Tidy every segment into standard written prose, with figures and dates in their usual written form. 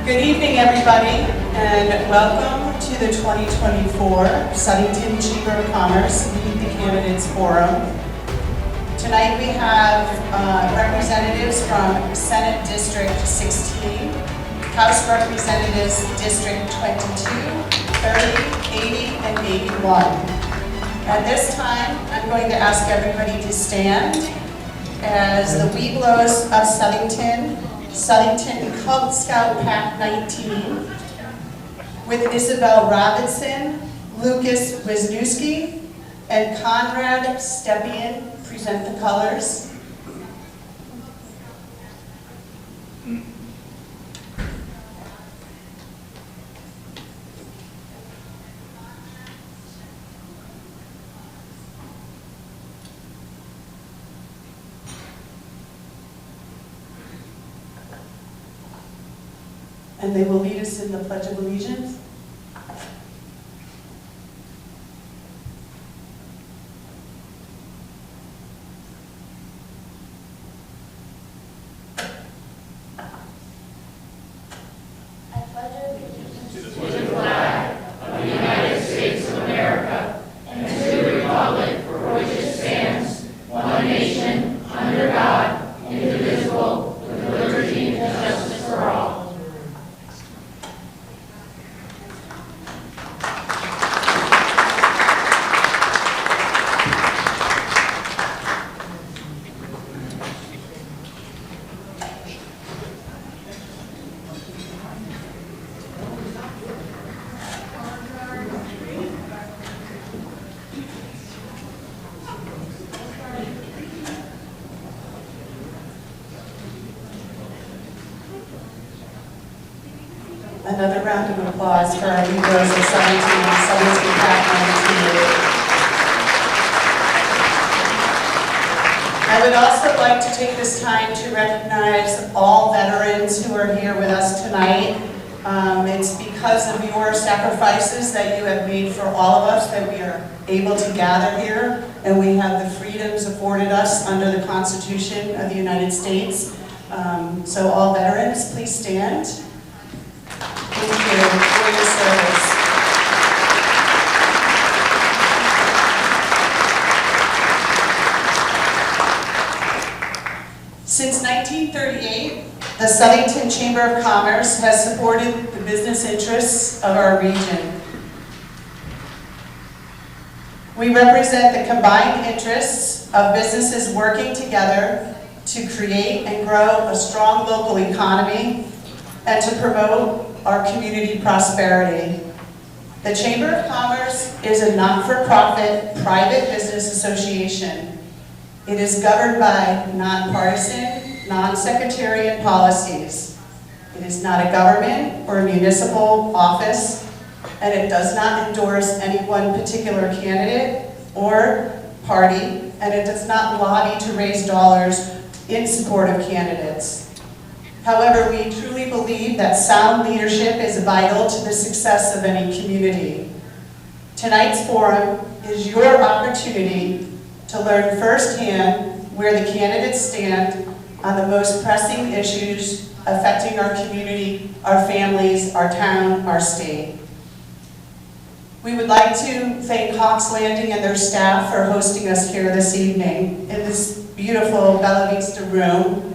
Good evening, everybody, and welcome to the 2024 Southington Chamber of Commerce Meet the Candidates Forum. Tonight we have representatives from Senate District 16, House Representatives District 22, 30, 80, and 81. At this time, I'm going to ask everybody to stand as the Webelos of Southington Cub Scout Pack 19, with Isabel Robinson, Lucas Wisniewski, and Conrad Stepien present the colors. And they will lead us in the Pledge of Allegiance. I pledge allegiance to the flag of the United States of America and to the republic for which it stands, one nation, under God, indivisible, with liberty and justice for all. Another round of applause for our Webelos of Southington Pack 19. I would also like to take this time to recognize all veterans who are here with us tonight. It's because of your sacrifices that you have made for all of us that we are able to gather here, and we have the freedoms afforded us under the Constitution of the United States. So all veterans, please stand. Thank you for your service. Since 1938, the Southington Chamber of Commerce has supported the business interests of our region. We represent the combined interests of businesses working together to create and grow a strong local economy and to promote our community prosperity. The Chamber of Commerce is a not-for-profit private business association. It is governed by nonpartisan, non-sectarian policies. It is not a government or a municipal office, and it does not endorse any one particular candidate or party, and it does not lobby to raise dollars in support of candidates. However, we truly believe that sound leadership is vital to the success of any community. Tonight's forum is your opportunity to learn firsthand where the candidates stand on the most pressing issues affecting our community, our families, our town, our state. We would like to thank Hawks Landing and their staff for hosting us here this evening in this beautiful Bella Vista room.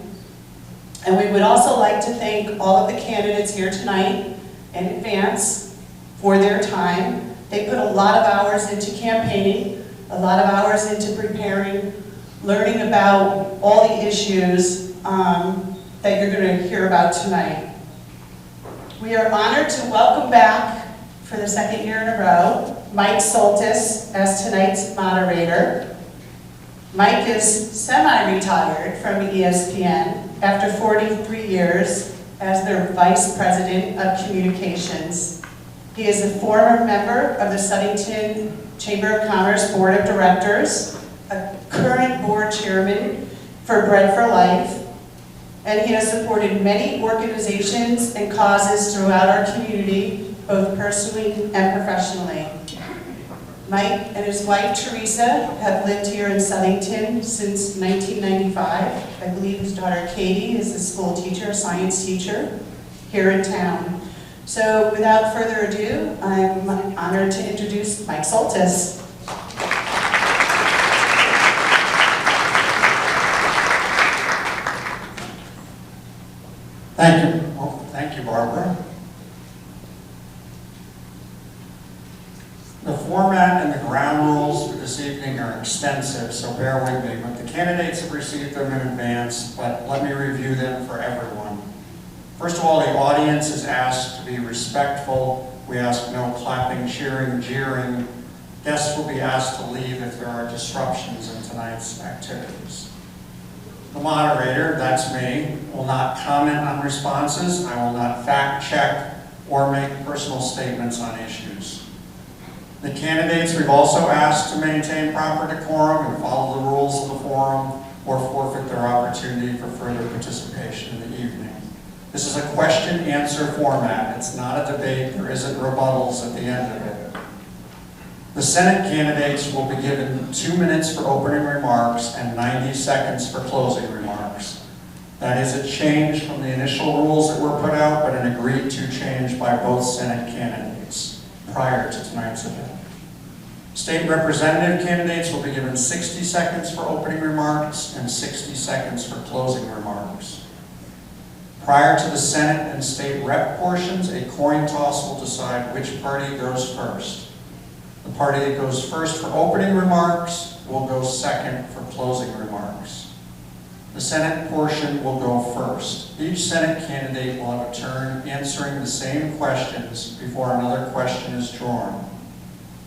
And we would also like to thank all of the candidates here tonight in advance for their time. They put a lot of hours into campaigning, a lot of hours into preparing, learning about all the issues that you're going to hear about tonight. We are honored to welcome back for the second year in a row, Mike Soltis as tonight's moderator. Mike is semi-retired from ESPN after 43 years as their Vice President of Communications. He is a former member of the Southington Chamber of Commerce Board of Directors, a current board chairman for Bread for Life, and he has supported many organizations and causes throughout our community, both personally and professionally. Mike and his wife, Teresa, have lived here in Southington since 1995. I believe his daughter, Katie, is a school teacher, a science teacher. here in town. So without further ado, I'm honored to introduce Mike Soltis. Thank you. Well, thank you, Barbara. The format and the ground rules for this evening are extensive, so bear with me. But the candidates have received them in advance, but let me review them for everyone. First of all, the audience is asked to be respectful. We ask no clapping, cheering, jeering. Guests will be asked to leave if there are disruptions in tonight's activities. The moderator, that's me, will not comment on responses. I will not fact check or make personal statements on issues. The candidates, we've also asked to maintain proper decorum and follow the rules of the forum or forfeit their opportunity for further participation in the evening. This is a question-answer format. It's not a debate. There isn't rebuttals at the end of it. The Senate candidates will be given 2 minutes for opening remarks and 90 seconds for closing remarks. That is a change from the initial rules that were put out, but an agreed-to change by both Senate candidates prior to tonight's event. State representative candidates will be given 60 seconds for opening remarks and 60 seconds for closing remarks. Prior to the Senate and state rep portions, a coin toss will decide which party goes first. The party that goes first for opening remarks will go second for closing remarks. The Senate portion will go first. Each Senate candidate will have a turn answering the same questions before another question is drawn.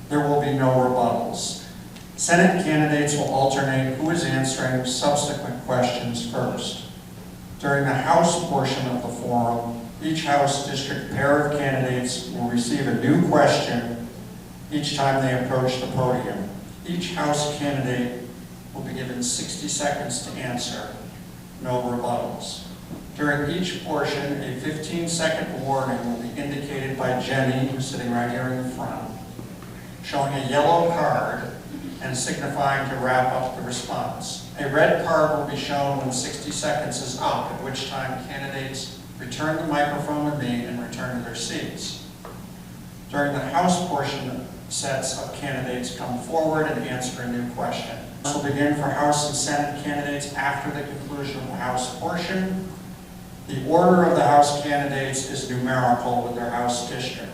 There will be no rebuttals. Senate candidates will alternate who is answering subsequent questions first. During the House portion of the forum, each House district pair of candidates will receive a new question each time they approach the podium. Each House candidate will be given 60 seconds to answer, no rebuttals. During each portion, a 15-second warning will be indicated by Jenny, who's sitting right here in the front, showing a yellow card and signifying to wrap up the response. A red card will be shown when 60 seconds is up, at which time candidates return the microphone to me and return to their seats. During the House portion, sets of candidates come forward and answer a new question. This will begin for House and Senate candidates after the conclusion of the House portion. The order of the House candidates is numerical with their House district.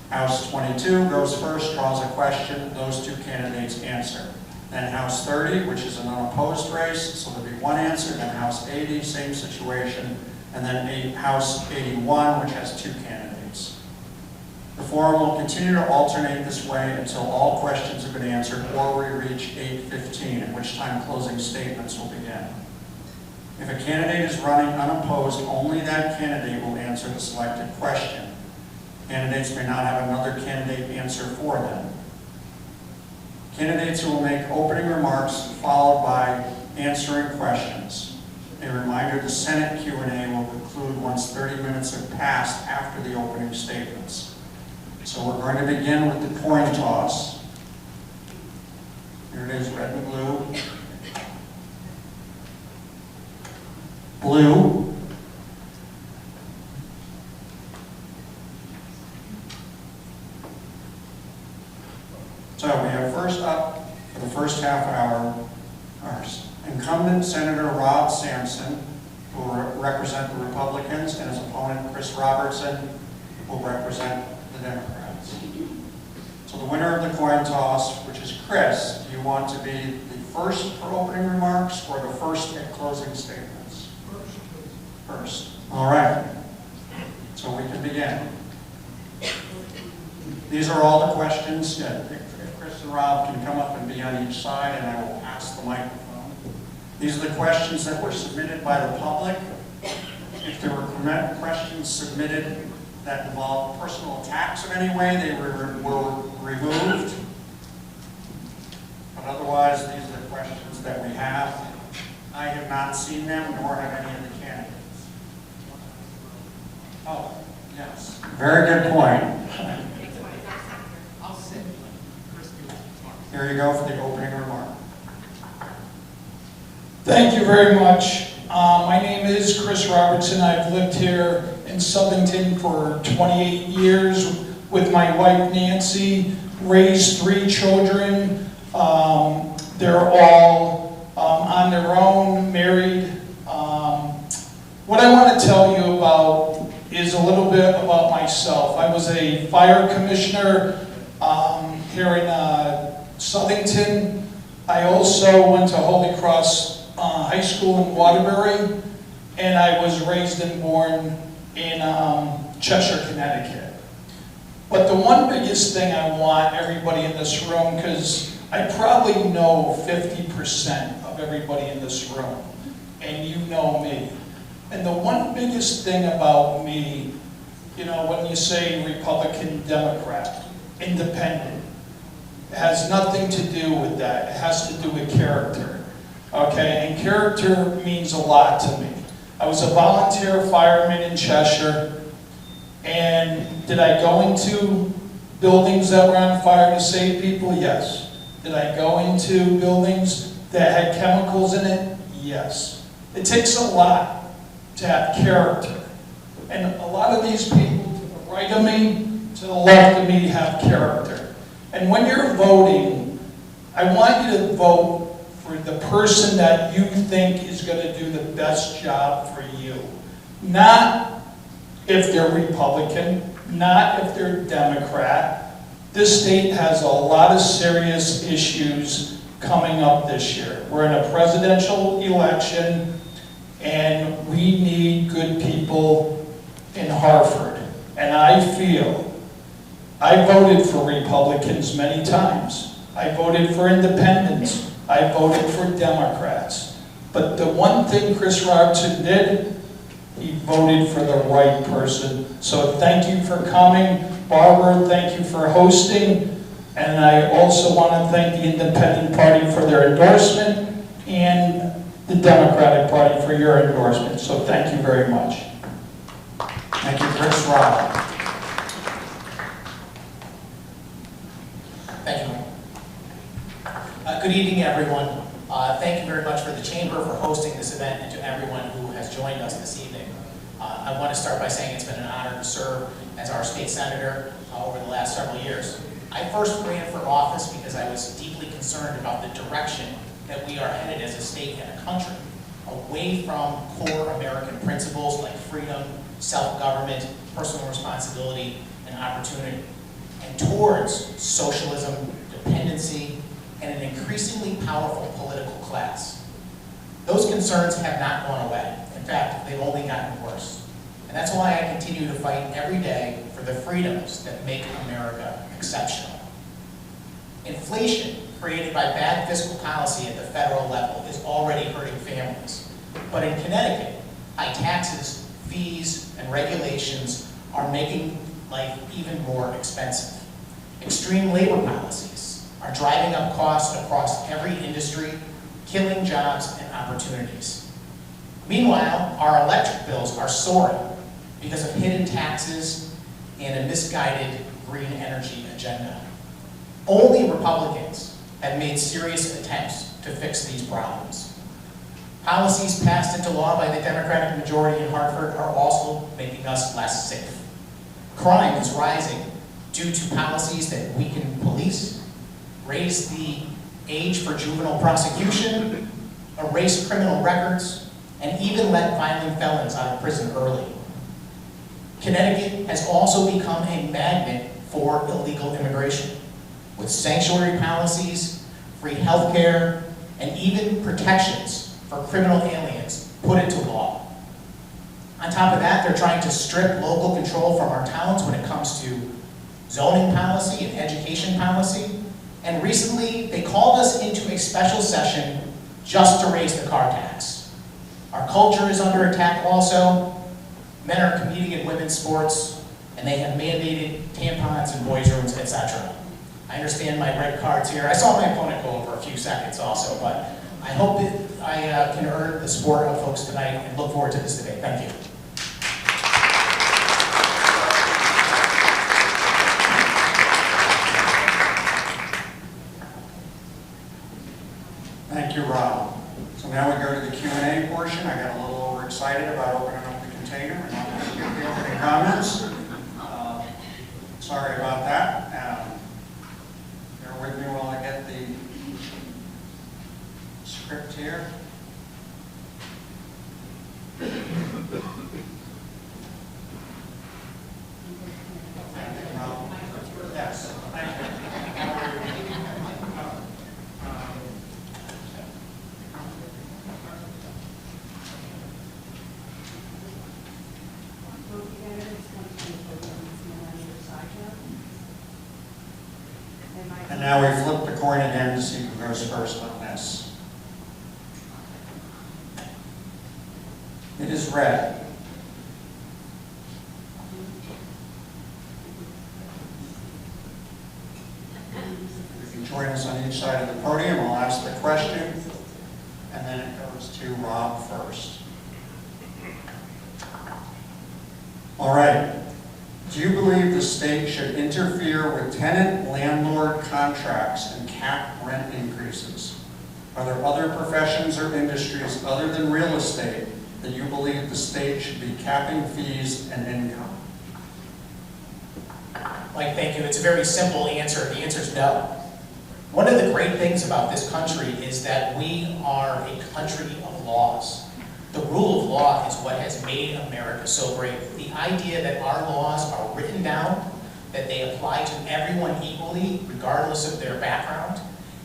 House 22 goes first, draws a question, those two candidates answer. Then House 30, which is an unopposed race, so there'll be one answer. Then House 80, same situation. And then House 81, which has two candidates. The forum will continue to alternate this way until all questions have been answered or we reach 8:15, at which time closing statements will begin. If a candidate is running unopposed, only that candidate will answer the selected question. Candidates may not have another candidate answer for them. Candidates will make opening remarks followed by answering questions. A reminder, the Senate Q&A will conclude once 30 minutes have passed after the opening statements. So we're going to begin with the coin toss. Here it is, red and blue. Blue. So we have first up for the first half hour, our incumbent Senator Rob Sampson, who will represent the Republicans, and his opponent, Chris Robertson, will represent the Democrats. So the winner of the coin toss, which is Chris, do you want to be the first for opening remarks or the first at closing statements? First. All right. So we can begin. These are all the questions. If Chris and Rob can come up and be on each side, and I will pass the microphone. These are the questions that were submitted by the public. If there were questions submitted that involved personal attacks in any way, they were removed. But otherwise, these are the questions that we have. I have not seen them, nor have any of the candidates. Oh, yes. Very good point. Here you go for the opening remark. Thank you very much. My name is Chris Robertson. I've lived here in in Southington for 28 years with my wife Nancy, raised 3 children. They're all on their own, married. What I want to tell you about is a little bit about myself. I was a fire commissioner here in Southington. I also went to Holy Cross High School in Waterbury, and I was raised and born in Cheshire, Connecticut. But the one biggest thing I want everybody in this room, because I probably know 50% of everybody in this room, and you know me. And the one biggest thing about me, you know, when you say Republican, Democrat, independent, it has nothing to do with that. It has to do with character, okay? And character means a lot to me. I was a volunteer fireman in Cheshire, and did I go into buildings that were on fire to save people? Yes. Did I go into buildings that had chemicals in it? Yes. It takes a lot to have character. And a lot of these people to the right of me, to the left of me, have character. And when you're voting, I want you to vote for the person that you think is going to do the best job for you. Not if they're Republican, not if they're Democrat. This state has a lot of serious issues coming up this year. We're in a presidential election, and we need good people in Hartford. And I feel, I voted for Republicans many times. I voted for independents. I voted for Democrats. But the one thing Chris Robertson did, he voted for the right person. So thank you for coming. Barbara, thank you for hosting. And I also want to thank the Independent Party for their endorsement and the Democratic Party for your endorsement. So thank you very much. Thank you, Chris Robb. Thank you. Good evening, everyone. Thank you very much for the Chamber for hosting this event, and to everyone who has joined us this evening. I want to start by saying it's been an honor to serve as our state senator over the last several years. I first ran for office because I was deeply concerned about the direction that we are headed as a state and a country, away from core American principles like freedom, self-government, personal responsibility, and opportunity, and towards socialism, dependency, and an increasingly powerful political class. Those concerns have not gone away. In fact, they've only gotten worse. And that's why I continue to fight every day for the freedoms that make America exceptional. Inflation created by bad fiscal policy at the federal level is already hurting families. But in Connecticut, high taxes, fees, and regulations are making life even more expensive. Extreme labor policies are driving up costs across every industry, killing jobs and opportunities. Meanwhile, our electric bills are soaring because of hidden taxes and a misguided green energy agenda. Only Republicans have made serious attempts to fix these problems. Policies passed into law by the Democratic majority in Hartford are also making us less safe. Crime is rising due to policies that weaken police, raise the age for juvenile prosecution, erase criminal records, and even let violent felons out of prison early. Connecticut has also become a magnet for illegal immigration, with sanctuary policies, free health care, and even protections for criminal aliens put into law. On top of that, they're trying to strip local control from our towns when it comes to zoning policy and education policy. And recently, they called us into a special session just to raise the car tax. Our culture is under attack also. Men are competing in women's sports, and they have mandated tampons in boys' rooms, etc. I understand my red card's here. I saw my opponent go over a few seconds also, but I hope that I can earn the support of folks tonight and look forward to this debate. Thank you. Thank you, Rob. So now we go to the Q&A portion. I got a little overexcited about opening up the container, and I'm going to Any comments? Sorry about that. Bear with me while I get the script here. Yes, thank you. And now we flip the coin again to see who goes first on this. It is red. You can join us on each side of the podium. I'll ask the question, and then it goes to Rob first. All right. Do you believe the state should interfere with tenant-landlord contracts and cap rent increases? Are there other professions or industries other than real estate that you believe the state should be capping fees and income? Mike, thank you. It's a very simple answer. The answer is no. One of the great things about this country is that we are a country of laws. The rule of law is what has made America so great. The idea that our laws are written down, that they apply to everyone equally, regardless of their background,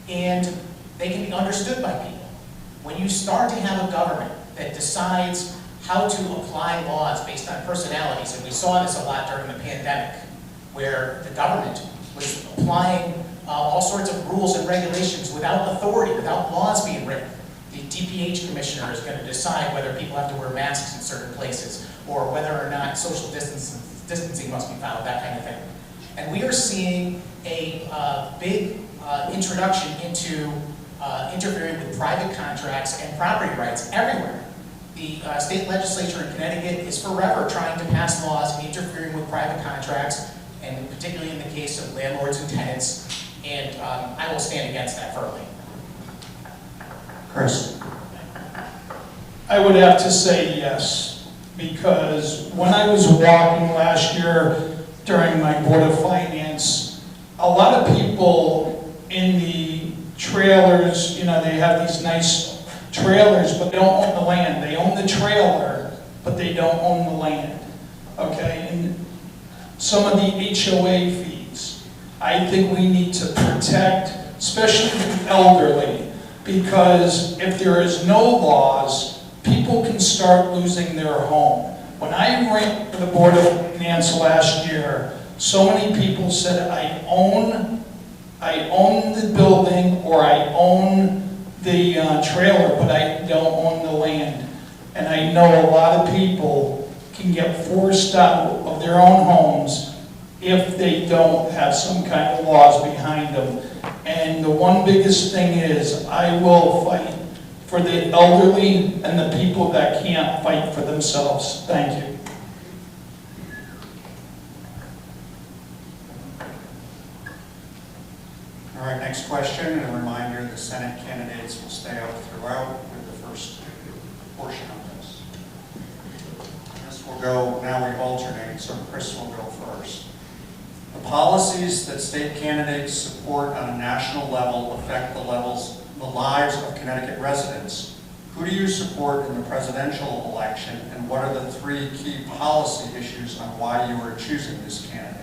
and they can be understood by people. When you start to have a government that decides how to apply laws based on personalities, and we saw this a lot during the pandemic, where the government was applying all sorts of rules and regulations without authority, without laws being written. The DPH commissioner is going to decide whether people have to wear masks in certain places, or whether or not social distancing must be followed, that kind of thing. And we are seeing a big introduction into interfering with private contracts and property rights everywhere. The state legislature in Connecticut is forever trying to pass laws interfering with private contracts, and particularly in the case of landlords and tenants, and I will stand against that firmly. Chris? I would have to say yes, because when I was walking last year during my Board of Finance, a lot of people in the trailers, you know, they have these nice trailers, but they don't own the land. They own the trailer, but they don't own the land, okay? And some of the HOA fees, I think we need to protect, especially the elderly, because if there is no laws, people can start losing their home. When I ran for the Board of Finance last year, so many people said, I own the building, or I own the trailer, but I don't own the land. And I know a lot of people can get forced out of their own homes if they don't have some kind of laws behind them. And the one biggest thing is, I will fight for the elderly and the people that can't fight for themselves. Thank you. All right, next question, and a reminder, the Senate candidates will stay up throughout with the first portion of this. This will go, now we alternate, so Chris will go first. The policies that state candidates support on a national level affect the lives of Connecticut residents. Who do you support in the presidential election, and what are the 3 key policy issues on why you are choosing this candidate?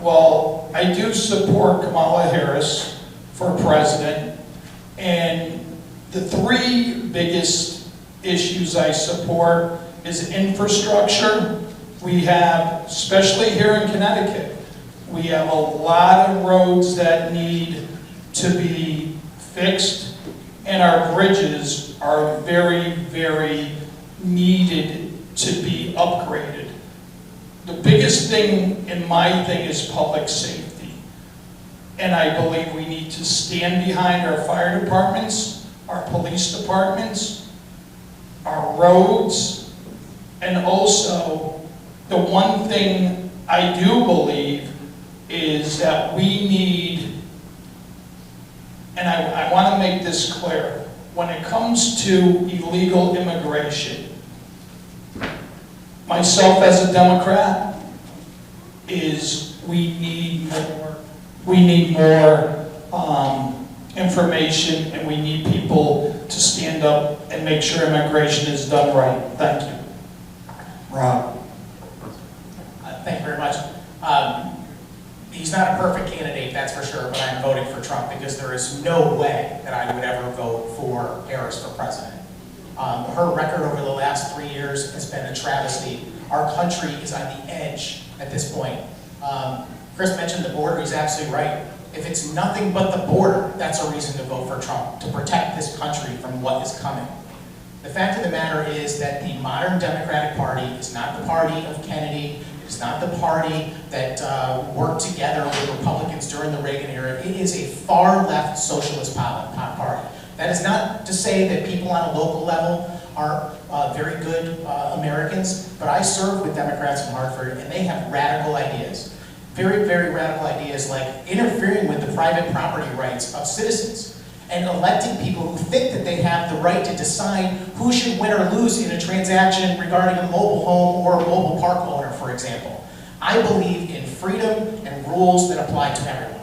Well, I do support Kamala Harris for president, and the 3 biggest issues I support is infrastructure. We have, especially here in Connecticut, we have a lot of roads that need to be fixed, and our bridges are very, very needed to be upgraded. The biggest thing in my thing is public safety. And I believe we need to stand behind our fire departments, our police departments, our roads, and also the one thing I do believe is that we need, and I want to make this clear, when it comes to illegal immigration, myself as a Democrat, is we need more information, and we need people to stand up and make sure immigration is done right. Thank you. Rob? Thank you very much. He's not a perfect candidate, that's for sure, but I'm voting for Trump because there is no way that I would ever vote for Harris for president. Her record over the last 3 years has been a travesty. Our country is on the edge at this point. Chris mentioned the border. He's absolutely right. If it's nothing but the border, that's a reason to vote for Trump, to protect this country from what is coming. The fact of the matter is that the modern Democratic Party is not the party of Kennedy. It's not the party that worked together with Republicans during the Reagan era. It is a far-left socialist party. That is not to say that people on a local level are very good Americans, but I serve with Democrats in Hartford, and they have radical ideas. Very, very radical ideas like interfering with the private property rights of citizens and electing people who think that they have the right to decide who should win or lose in a transaction regarding a mobile home or a mobile park owner, for example. I believe in freedom and rules that apply to everyone.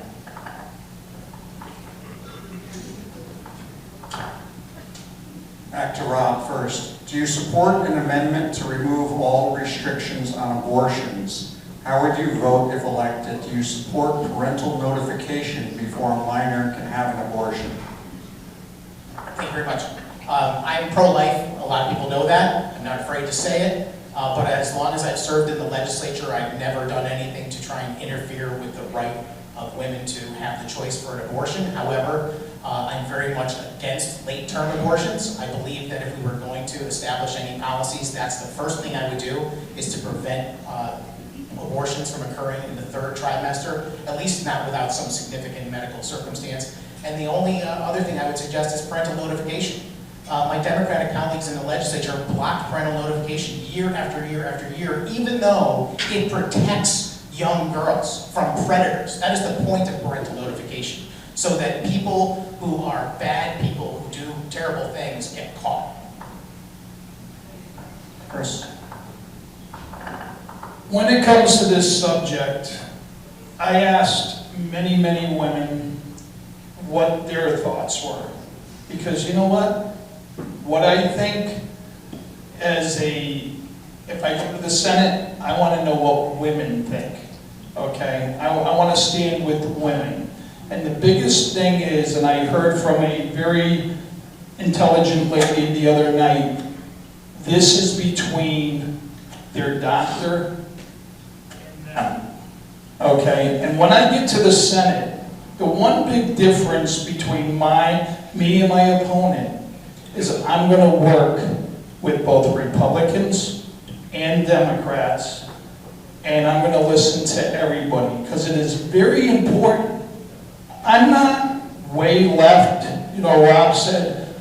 Back to Rob first. Do you support an amendment to remove all restrictions on abortions? How would you vote if elected? Do you support parental notification before a minor can have an abortion? Thank you very much. I'm pro-life. A lot of people know that. I'm not afraid to say it. But as long as I've served in the legislature, I've never done anything to try and interfere with the right of women to have the choice for an abortion. However, I'm very much against late-term abortions. I believe that if we were going to establish any policies, that's the first thing I would do, is to prevent abortions from occurring in the 3rd trimester, at least not without some significant medical circumstance. And the only other thing I would suggest is parental notification. My Democratic colleagues in the legislature blocked parental notification year after year after year, even though it protects young girls from predators. That is the point of parental notification, so that people who are bad people who do terrible things get caught. Chris? When it comes to this subject, I asked many, many women what their thoughts were. Because you know what? What I think if I go to the Senate, I want to know what women think, okay? I want to stand with women. And the biggest thing is, and I heard from a very intelligent lady the other night, this is between their doctor and them, okay? And when I get to the Senate, the one big difference between me and my opponent is I'm going to work with both Republicans and Democrats, and I'm going to listen to everybody, because it is very important. I'm not way left. You know, Rob said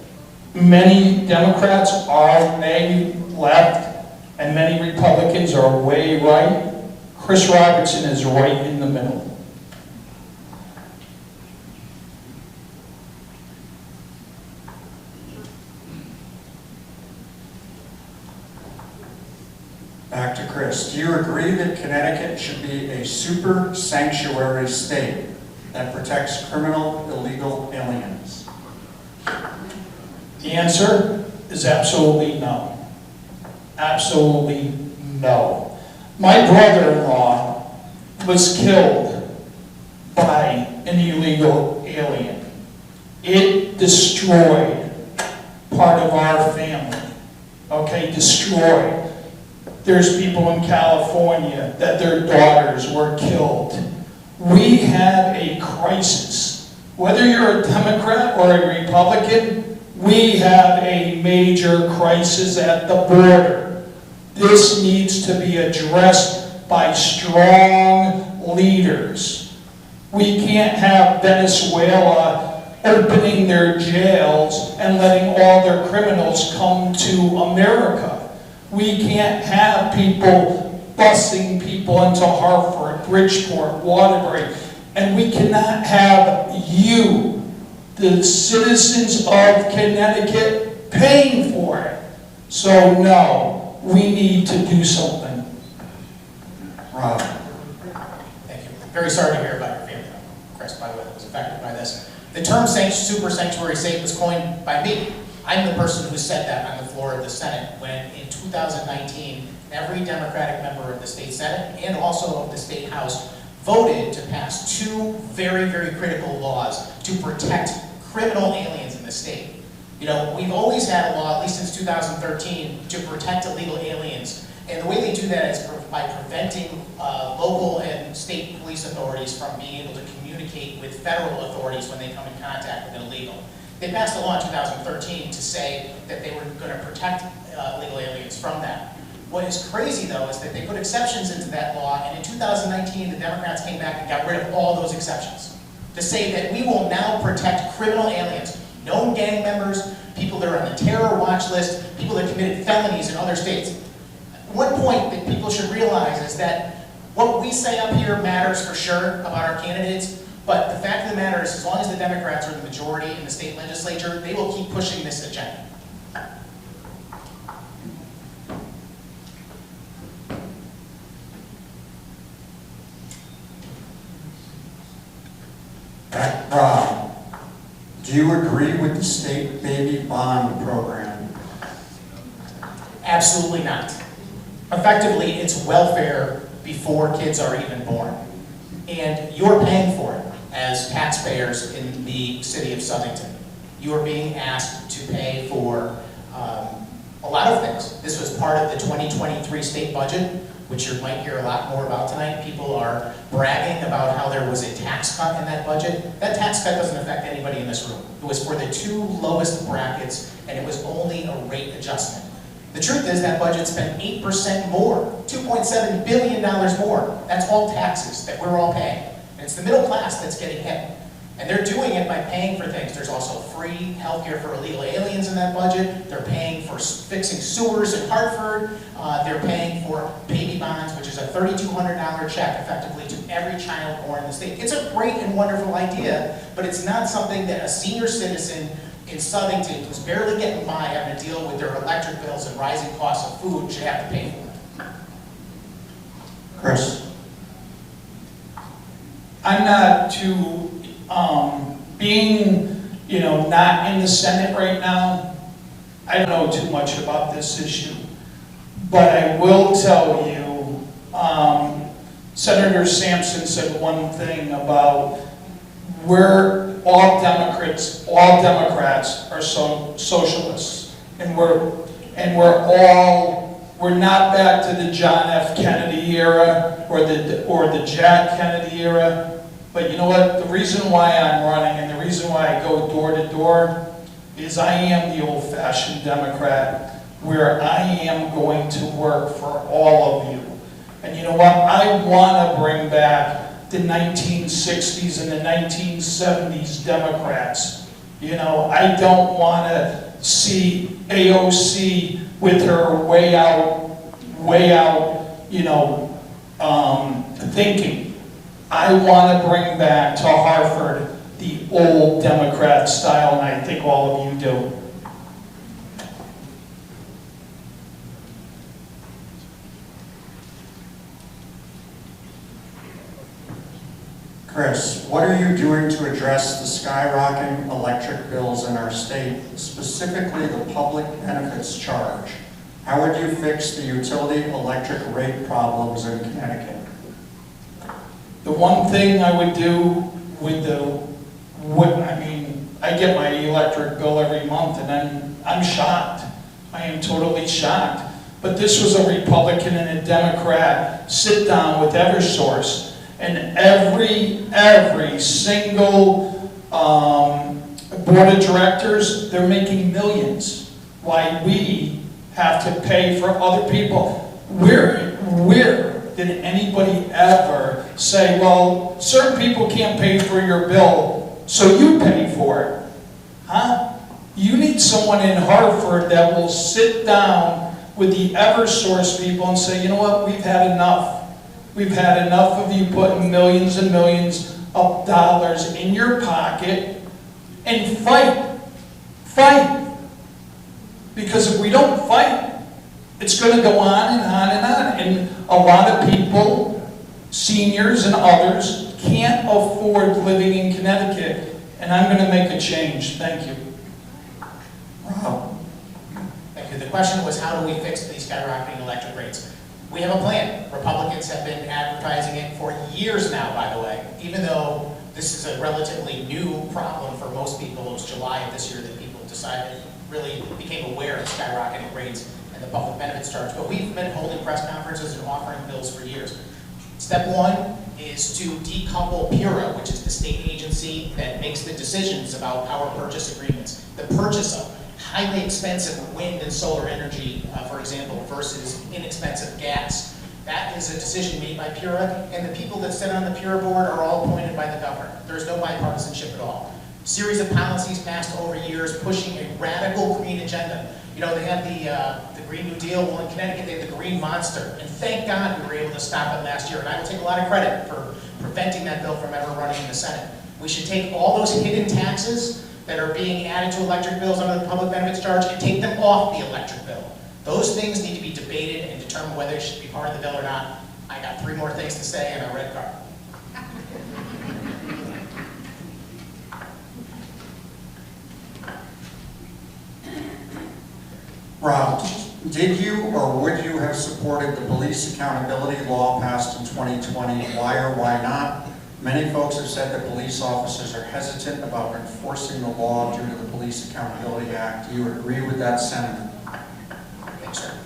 many Democrats are way left, and many Republicans are way right. Chris Robertson is right in the middle. Back to Chris. Do you agree that Connecticut should be a super sanctuary state that protects criminal, illegal aliens? The answer is absolutely no. Absolutely no. My brother-in-law was killed by an illegal alien. It destroyed part of our family. Okay, destroyed. There's people in California that their daughters were killed. We have a crisis. Whether you're a Democrat or a Republican, we have a major crisis at the border. This needs to be addressed by strong leaders. We can't have Venezuela opening their jails and letting all their criminals come to America. We can't have people busing people into Hartford, Bridgeport, Waterbury, and we cannot have you, the citizens of Connecticut, paying for it. So no, we need to do something. Rob? Thank you. Very sorry to hear about your family, Chris, by the way, that was affected by this. The term super sanctuary state was coined by me. I'm the person who said that on the floor of the Senate when in 2019, every Democratic member of the state Senate and also of the state House voted to pass two very, very critical laws to protect criminal aliens in the state. You know, we've always had a law, at least since 2013, to protect illegal aliens. And the way they do that is by preventing local and state police authorities from being able to communicate with federal authorities when they come in contact with an illegal. They passed a law in 2013 to say that they were going to protect illegal aliens from that. What is crazy, though, is that they put exceptions into that law, and in 2019, the Democrats came back and got rid of all those exceptions to say that we will now protect criminal aliens, known gang members, people that are on the terror watch list, people that committed felonies in other states. One point that people should realize is that what we say up here matters for sure about our candidates, but the fact of the matter is, as long as the Democrats are the majority in the state legislature, they will keep pushing this agenda. Rob, do you agree with the state baby bond program? Absolutely not. Effectively, it's welfare before kids are even born. And you're paying for it as taxpayers in the city of Southington. You are being asked to pay for a lot of things. This was part of the 2023 state budget, which you might hear a lot more about tonight. People are bragging about how there was a tax cut in that budget. That tax cut doesn't affect anybody in this room. It was for the two lowest brackets, and it was only a rate adjustment. The truth is that budget spent 8% more, $2.7 billion more. That's all taxes that we're all paying. And it's the middle class that's getting hit. And they're doing it by paying for things. There's also free healthcare for illegal aliens in that budget. They're paying for fixing sewers in Hartford. They're paying for baby bonds, which is a $3,200 check effectively to every child born in the state. It's a great and wonderful idea, but it's not something that a senior citizen in Southington who's barely getting by having to deal with their electric bills and rising costs of food should have to pay for. Chris? I'm not too, being, not in the Senate right now, I don't know too much about this issue. But I will tell you, Senator Sampson said one thing about we're all Democrats are socialists, and we're not back to the John F. Kennedy era or the Jack Kennedy era. But you know what? The reason why I'm running and the reason why I go door to door is I am the old-fashioned Democrat, where I am going to work for all of you. And you know what? I want to bring back the 1960s and the 1970s Democrats. I don't want to see AOC with her way out, thinking. I want to bring back to Hartford the old Democrat style, and I think all of you do. Chris, what are you doing to address the skyrocketing electric bills in our state, specifically the public benefits charge? How would you fix the utility electric rate problems in Connecticut? The one thing I would do with I get my electric bill every month and I'm shocked. I am totally shocked. But this was a Republican and a Democrat sit down with Eversource, and every single board of directors, they're making millions. Why we have to pay for other people? Where did anybody ever say, well, certain people can't pay for your bill, so you pay for it? Huh? You need someone in Hartford that will sit down with the Eversource people and say, you know what, we've had enough. We've had enough of you putting millions and millions of dollars in your pocket, and fight. Because if we don't fight, it's going to go on and on and on. And a lot of people, seniors and others, can't afford living in Connecticut. And I'm going to make a change. Thank you. Rob? Thank you. The question was, how do we fix these skyrocketing electric rates? We have a plan. Republicans have been advertising it for years now, by the way, even though this is a relatively new problem for most people. It was July of this year that people decided, really became aware of skyrocketing rates and the public benefits charge. But we've been holding press conferences and offering bills for years. Step one is to decouple PURA, which is the state agency that makes the decisions about power purchase agreements. The purchase of highly expensive wind and solar energy, for example, versus inexpensive gas. That is a decision made by PURA, and the people that sit on the PURA board are all appointed by the governor. There's no bipartisanship at all. Series of policies passed over years pushing a radical green agenda. You know, they have the Green New Deal. Well, in Connecticut, they have the Green Monster. And thank God we were able to stop it last year. And I will take a lot of credit for preventing that bill from ever running in the Senate. We should take all those hidden taxes that are being added to electric bills under the public benefits charge and take them off the electric bill. Those things need to be debated and determine whether it should be part of the bill or not. I got 3 more things to say and a red card. Rob, did you or would you have supported the police accountability law passed in 2020? Why or why not? Many folks have said that police officers are hesitant about enforcing the law due to the Police Accountability Act. Do you agree with that sentiment? Thanks, sir.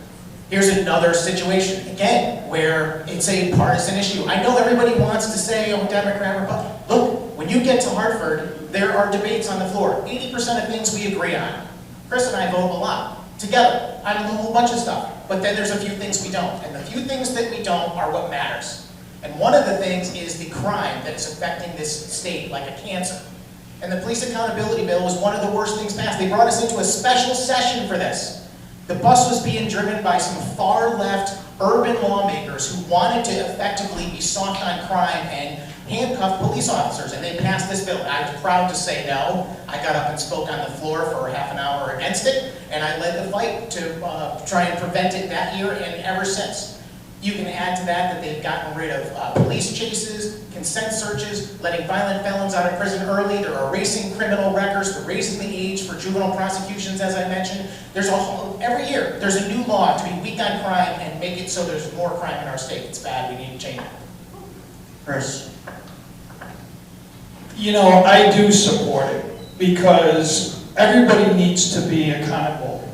Here's another situation, again, where it's a partisan issue. I know everybody wants to say, oh, Democrat, Republican. Look, when you get to Hartford, there are debates on the floor. 80% of things we agree on. Chris and I vote a lot. Together on a whole bunch of stuff, but then there's a few things we don't, and the few things that we don't are what matters. And one of the things is the crime that is affecting this state like a cancer. And the police accountability bill was one of the worst things passed. They brought us into a special session for this. The bus was being driven by some far-left urban lawmakers who wanted to effectively be soft on crime and handcuff police officers, and they passed this bill. I was proud to say no. I got up and spoke on the floor for half an hour against it, and I led the fight to try and prevent it that year and ever since. You can add to that they've gotten rid of police chases, consent searches, letting violent felons out of prison early. They're erasing criminal records. They're raising the age for juvenile prosecutions, as I mentioned. Every year, there's a new law to be weak on crime and make it so there's more crime in our state. It's bad. We need to change it. Chris? You know, I do support it because everybody needs to be accountable.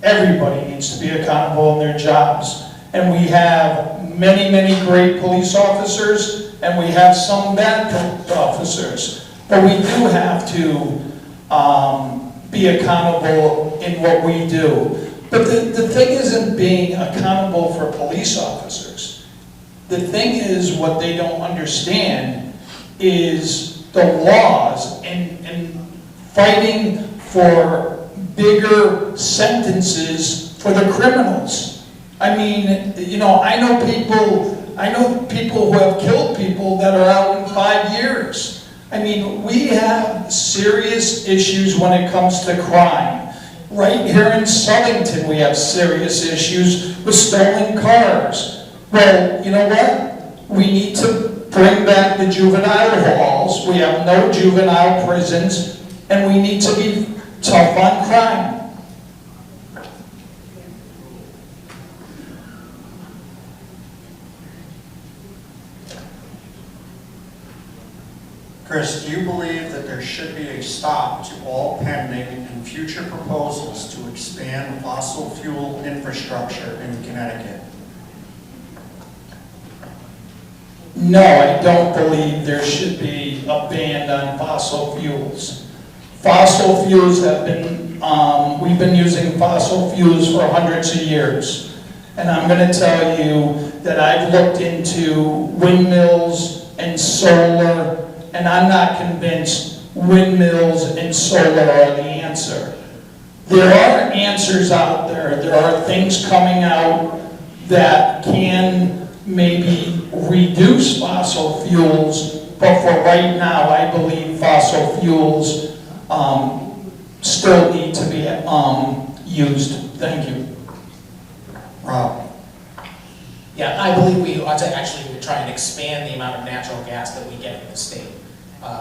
Everybody needs to be accountable in their jobs. And we have many, many great police officers, and we have some bad police officers. But we do have to be accountable in what we do. But the thing isn't being accountable for police officers. The thing is, what they don't understand is the laws and fighting for bigger sentences for the criminals. I mean, you know, I know people who have killed people that are out in 5 years. I mean, we have serious issues when it comes to crime. Right here in Southington, we have serious issues with stolen cars. Well, you know what? We need to bring back the juvenile halls. We have no juvenile prisons, and we need to be tough on crime. Chris, do you believe that there should be a stop to all pending and future proposals to expand fossil fuel infrastructure in Connecticut? No, I don't believe there should be a ban on fossil fuels. Fossil fuels have been, we've been using fossil fuels for hundreds of years. And I'm going to tell you that I've looked into windmills and solar, and I'm not convinced windmills and solar are the answer. There are answers out there. There are things coming out that can maybe reduce fossil fuels, but for right now, I believe fossil fuels still need to be used. Thank you. Rob? Yeah, I believe we ought to actually try and expand the amount of natural gas that we get in the state.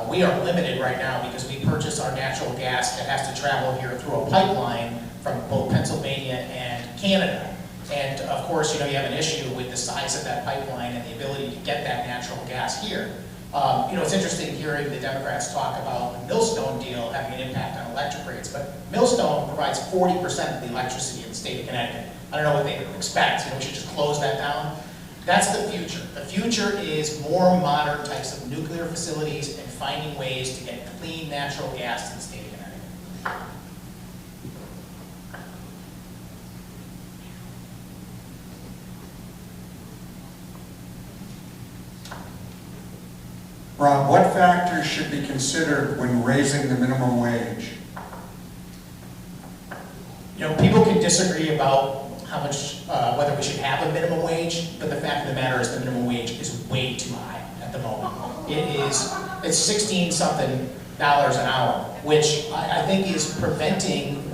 We are limited right now because we purchase our natural gas that has to travel here through a pipeline from both Pennsylvania and Canada. And of course, you know, you have an issue with the size of that pipeline and the ability to get that natural gas here. You know, it's interesting hearing the Democrats talk about the Millstone deal having an impact on electric rates, but Millstone provides 40% of the electricity in the state of Connecticut. I don't know what they expect, you know, we should just close that down. That's the future. The future is more modern types of nuclear facilities and finding ways to get clean natural gas to the state of Connecticut. Rob, what factors should be considered when raising the minimum wage? You know, people can disagree about how much, whether we should have a minimum wage, but the fact of the matter is the minimum wage is way too high at the moment. It's 16-something an hour, which I think is preventing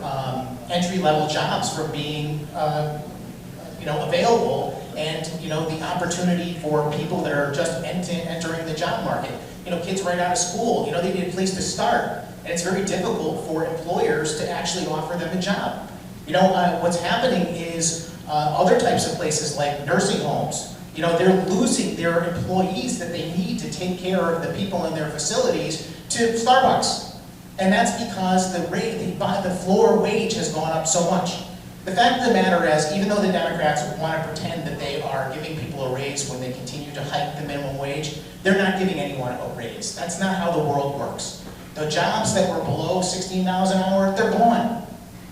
entry-level jobs from being, you know, available, and, you know, the opportunity for people that are just entering the job market. You know, kids right out of school, you know, they need a place to start, and it's very difficult for employers to actually offer them a job. You know, what's happening is other types of places like nursing homes, you know, they're losing their employees that they need to take care of the people in their facilities to Starbucks. And that's because the floor wage has gone up so much. The fact of the matter is, even though the Democrats want to pretend that they are giving people a raise when they continue to hike the minimum wage, they're not giving anyone a raise. That's not how the world works. The jobs that were below $16 an hour, they're gone.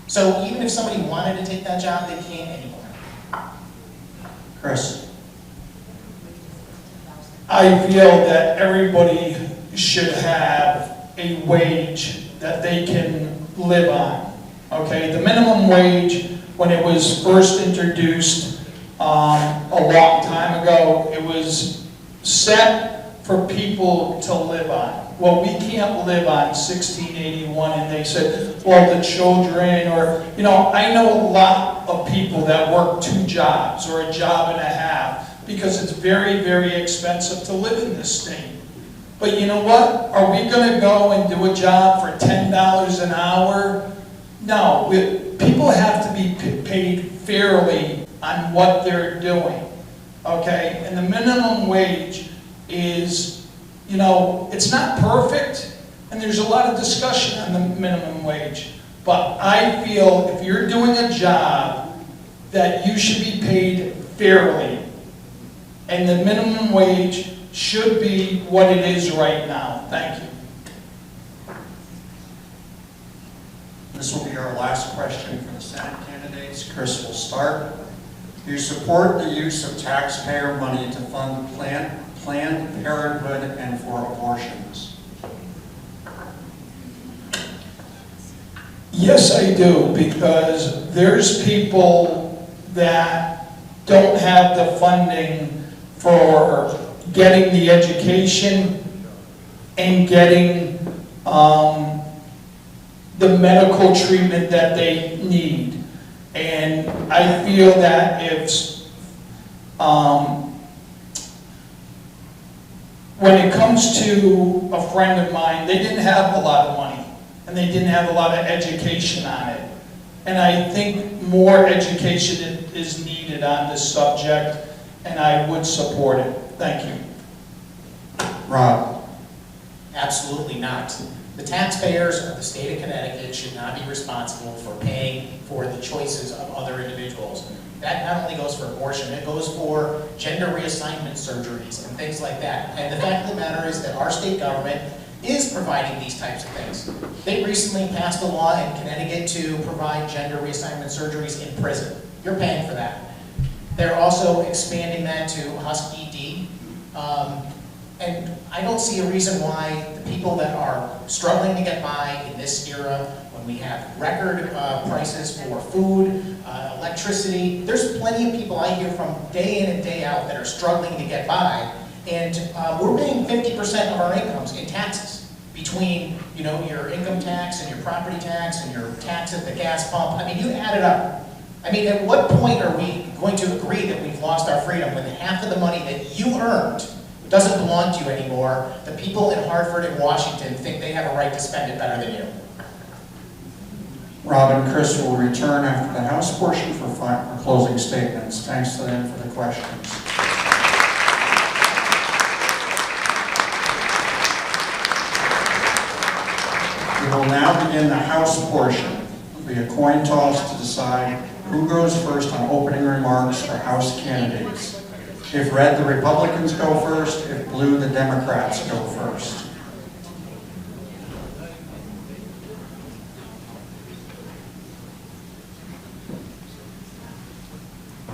So even if somebody wanted to take that job, they can't anymore. Chris? I feel that everybody should have a wage that they can live on. Okay, the minimum wage, when it was first introduced a long time ago, it was set for people to live on. Well, we can't live on $16.81, and they said, well, the children, or, you know, I know a lot of people that work 2 jobs or a job and a half because it's very, very expensive to live in this state. But you know what? Are we going to go and do a job for $10 an hour? No, people have to be paid fairly on what they're doing, okay? And the minimum wage is, you know, it's not perfect, and there's a lot of discussion on the minimum wage. But I feel if you're doing a job, that you should be paid fairly. And the minimum wage should be what it is right now. Thank you. This will be our last question for the Senate candidates. Chris will start. Do you support the use of taxpayer money to fund Planned Parenthood and for abortions? Yes, I do, because there's people that don't have the funding for getting the education and getting the medical treatment that they need. And I feel that if, when it comes to a friend of mine, they didn't have a lot of money, and they didn't have a lot of education on it. And I think more education is needed on this subject, and I would support it. Thank you. Rob? Absolutely not. The taxpayers of the state of Connecticut should not be responsible for paying for the choices of other individuals. That not only goes for abortion, it goes for gender reassignment surgeries and things like that. And the fact of the matter is that our state government is providing these types of things. They recently passed a law in Connecticut to provide gender reassignment surgeries in prison. You're paying for that. They're also expanding that to Husky-D. And I don't see a reason why the people that are struggling to get by in this era, when we have record prices for food, electricity, there's plenty of people I hear from day in and day out that are struggling to get by. And we're paying 50% of our incomes in taxes between, you know, your income tax and your property tax and your tax at the gas pump. I mean, you add it up. I mean, at what point are we going to agree that we've lost our freedom when half of the money that you earned doesn't belong to you anymore? The people in Hartford and Washington think they have a right to spend it better than you. Rob and Chris will return after the House portion for closing statements. Thanks to them for the questions. We will now begin the House portion. It will be a coin toss to decide who goes first on opening remarks for House candidates. If red, the Republicans go first. If blue, the Democrats go first.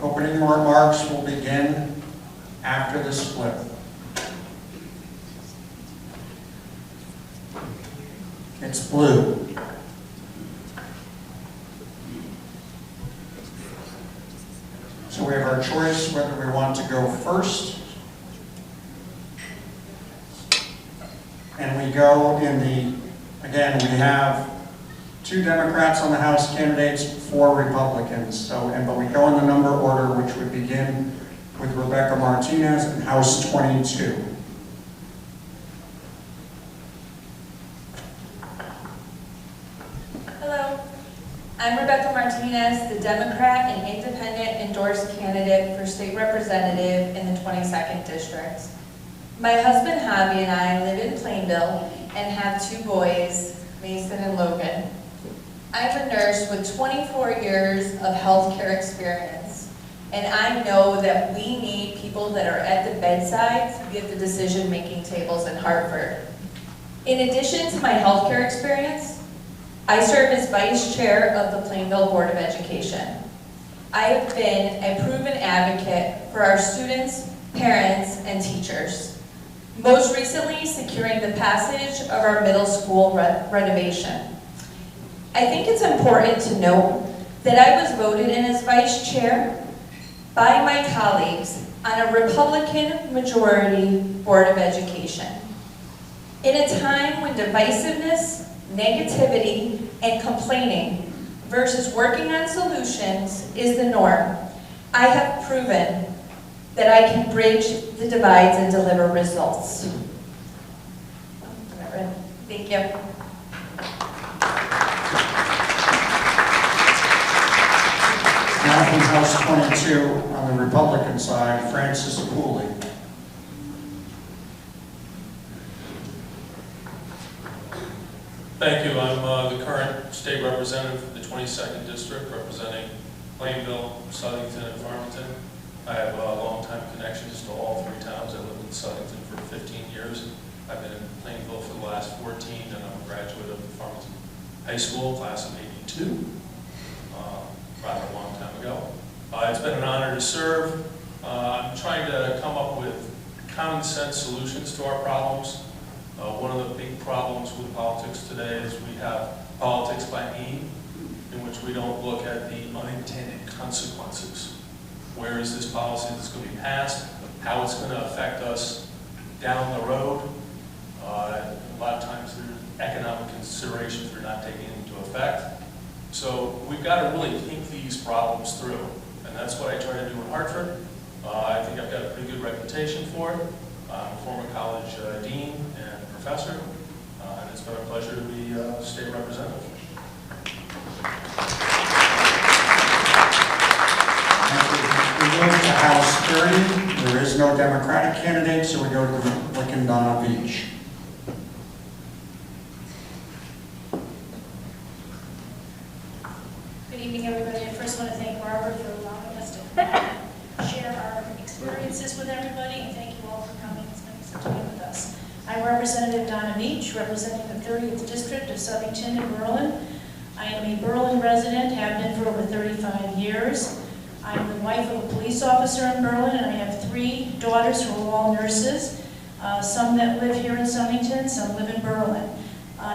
Opening remarks will begin after the split. It's blue. So we have our choice whether we want to go first. And we go in the, again, we have 2 Democrats on the House candidates, 4 Republicans. But we go in the number order, which would begin with Rebecca Martinez in House 22. Hello, I'm Rebecca Martinez, the Democrat and independent endorsed candidate for state representative in the 22nd District. My husband Javi and I live in Plainville and have 2 boys, Mason and Logan. I'm a nurse with 24 years of healthcare experience, and I know that we need people that are at the bedside to be at the decision-making tables in Hartford. In addition to my healthcare experience, I serve as vice chair of the Plainville Board of Education. I have been a proven advocate for our students, parents, and teachers. Most recently, securing the passage of our middle school renovation. I think it's important to note that I was voted in as vice chair by my colleagues on a Republican majority Board of Education. In a time when divisiveness, negativity, and complaining versus working on solutions is the norm, I have proven that I can bridge the divides and deliver results. Thank you. Now from House 22, on the Republican side, Francis Pooley. Thank you. I'm the current state representative for the 22nd District, representing Plainville, Southington, and Farmington. I have long-time connections to all 3 towns. I lived in Southington for 15 years. I've been in Plainville for the last 14, and I'm a graduate of the Farmington High School, class of '82. Rather a long time ago. It's been an honor to serve. I'm trying to come up with common sense solutions to our problems. One of the big problems with politics today is we have politics by need, in which we don't look at the unintended consequences. Where is this policy that's going to be passed? How it's going to affect us down the road? A lot of times there's economic considerations that are not taken into effect. So we've got to really think these problems through, and that's what I try to do in Hartford. I think I've got a pretty good reputation for it. I'm a former college dean and professor, and it's been a pleasure to be state representative. We move to House 30. There is no Democratic candidate, so we go to the Republican Donna Beach. Good evening, everybody. I first want to thank Barbara for allowing us to share our experiences with everybody, and thank you all for coming and spending some time with us. I'm Representative Donna Beach, representing the 30th District of Southington in Berlin. I am a Berlin resident, have been for over 35 years. I'm the wife of a police officer in Berlin, and I have 3 daughters who are all nurses. Some that live here in Southington, some live in Berlin.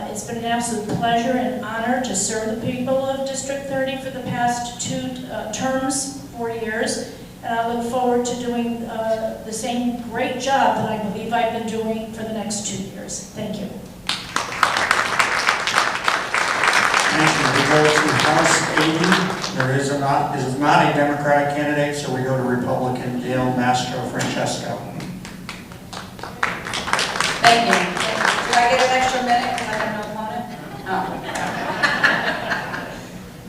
It's been an absolute pleasure and honor to serve the people of District 30 for the past 2 terms, 4 years, and I look forward to doing the same great job that I believe I've been doing for the next 2 years. Thank you. Thank you. We go to House 80. There is not a Democratic candidate, so we go to Republican Gail Mastro-Francesco. Thank you. Do I get an extra minute because I have no opponent? Oh.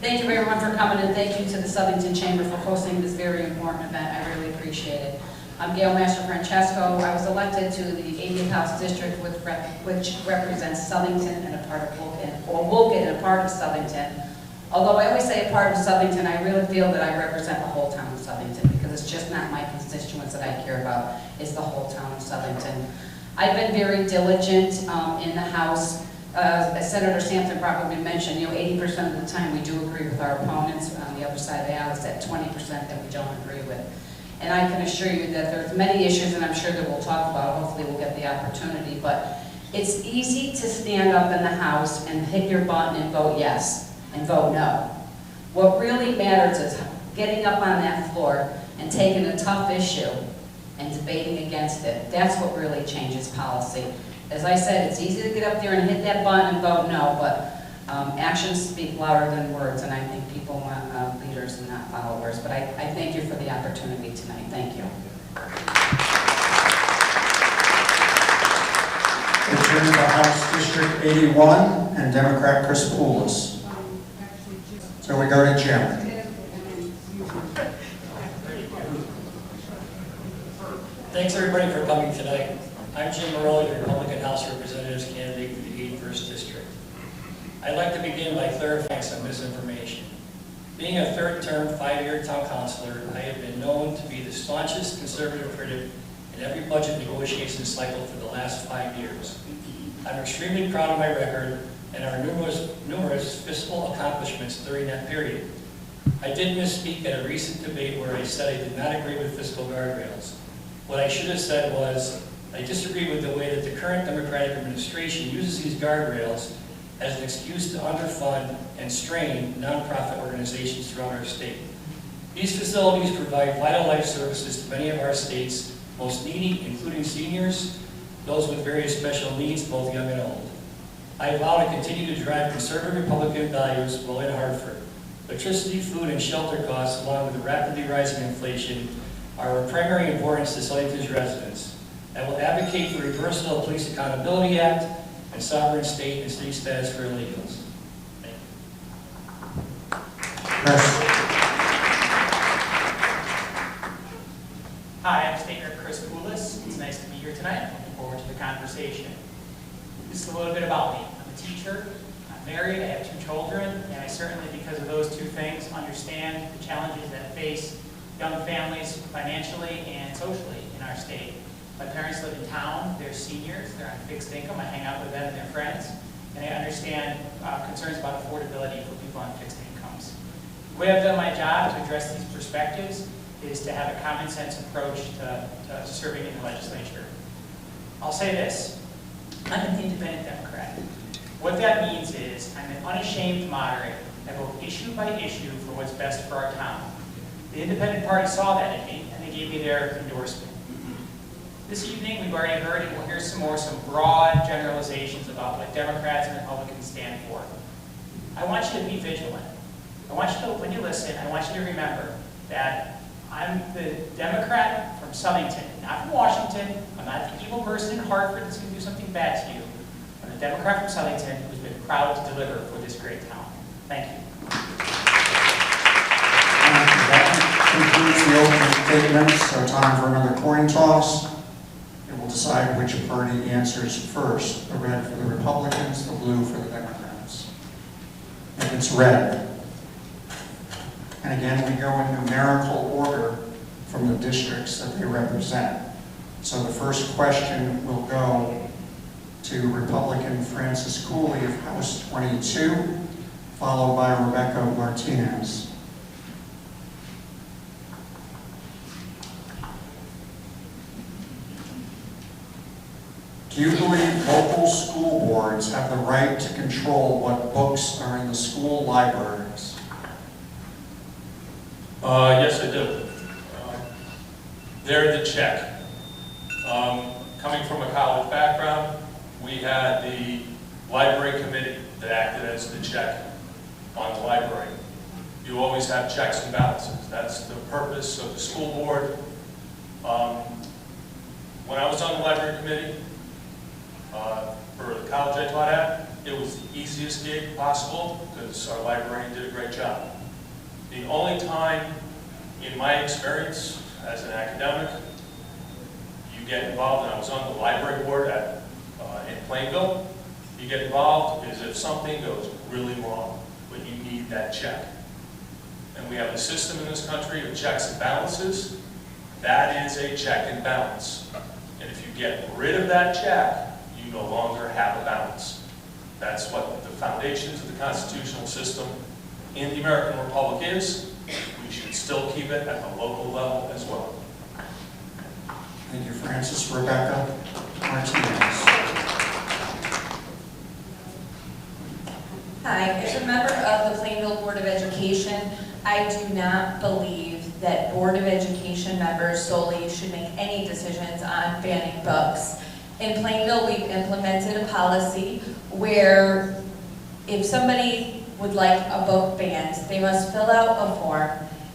Thank you everyone for coming, and thank you to the Southington Chamber for hosting this very important event. I really appreciate it. I'm Gail Mastro-Francesco. I was elected to the 80th House District, which represents Southington and a part of Woolkit and a part of Southington. Although I always say a part of Southington, I really feel that I represent the whole town of Southington, because it's just not my constituents that I care about, it's the whole town of Southington. I've been very diligent in the House. As Senator Sampson probably mentioned, 80% of the time we do agree with our opponents. On the other side of the aisle, it's that 20% that we don't agree with. And I can assure you that there's many issues, and I'm sure that we'll talk about, hopefully we'll get the opportunity, but it's easy to stand up in the House and hit your button and vote yes, and vote no. What really matters is getting up on that floor and taking a tough issue and debating against it. That's what really changes policy. As I said, it's easy to get up there and hit that button and vote no, but actions speak louder than words, and I think people want leaders and not followers. But I thank you for the opportunity tonight. Thank you. Returning to House District 81 and Democrat Chris Poulos. So we go to Jim. Thanks everybody for coming tonight. I'm Jim Morelli, the Republican House Representatives candidate for the 81st District. I'd like to begin by clarifying some misinformation. Being a third-term, 5-year town councilor, I have been known to be the staunchest conservative critic in every budget negotiation cycle for the last 5 years. I'm extremely proud of my record and our numerous fiscal accomplishments during that period. I did misspeak at a recent debate where I said I did not agree with fiscal guardrails. What I should have said was, I disagree with the way that the current Democratic administration uses these guardrails as an excuse to underfund and strain nonprofit organizations throughout our state. These facilities provide vital life services to many of our state's most needy, including seniors, those with various special needs, both young and old. I vow to continue to drive conservative Republican values while in Hartford. Electricity, food, and shelter costs, along with the rapidly rising inflation, are of primary importance to Southington's residents. I will advocate for reversal of the Police Accountability Act and sovereign state and city status for illegals. Thank you. Hi, I'm State Rep Chris Poulos. It's nice to be here tonight. I'm looking forward to the conversation. This is a little bit about me. I'm a teacher, I'm married, I have 2 children, and I certainly, because of those 2 things, understand the challenges that face young families financially and socially in our state. My parents live in town, they're seniors, they're on fixed income, I hang out with them and their friends, and I understand concerns about affordability for people on fixed incomes. The way I've done my job to address these perspectives is to have a common sense approach to serving in the legislature. I'll say this, I'm an independent Democrat. What that means is I'm an unashamed moderate. I vote issue by issue for what's best for our town. The Independent Party saw that in me, and they gave me their endorsement. This evening, we've already heard, and we'll hear some broad generalizations about what Democrats and Republicans stand for. I want you to be vigilant. I want you to, when you listen, I want you to remember that I'm the Democrat from Southington, not from Washington. I'm not the evil person in Hartford that's going to do something bad to you. I'm the Democrat from Southington who's been proud to deliver for this great town. Thank you. Concludes the opening statements, so time for another coin toss. It will decide which party answers first. The red for the Republicans, the blue for the Democrats. If it's red. And again, we go in numerical order from the districts that they represent. So the first question will go to Republican Francis Cooley of House 22, followed by Rebecca Martinez. Do you believe local school boards have the right to control what books are in the school libraries? Yes, I do. They're the check. Coming from a college background, we had the library committee that acted as the check on the library. you always have checks and balances. That's the purpose of the school board. When I was on the library committee, for the college I taught at, it was the easiest gig possible because our librarian did a great job. The only time in my experience as an academic you get involved, and I was on the library board in Plainville, you get involved is if something goes really wrong, but you need that check. And we have a system in this country of checks and balances. That is a check and balance. And if you get rid of that check, you no longer have a balance. That's what the foundations of the constitutional system in the American Republic is. We should still keep it at the local level as well. Thank you, Francis. Rebecca Martinez. Hi, as a member of the Plainville Board of Education, I do not believe that Board of Education members solely should make any decisions on banning books. In Plainville, we've implemented a policy where if somebody would like a book banned, they must fill out a form.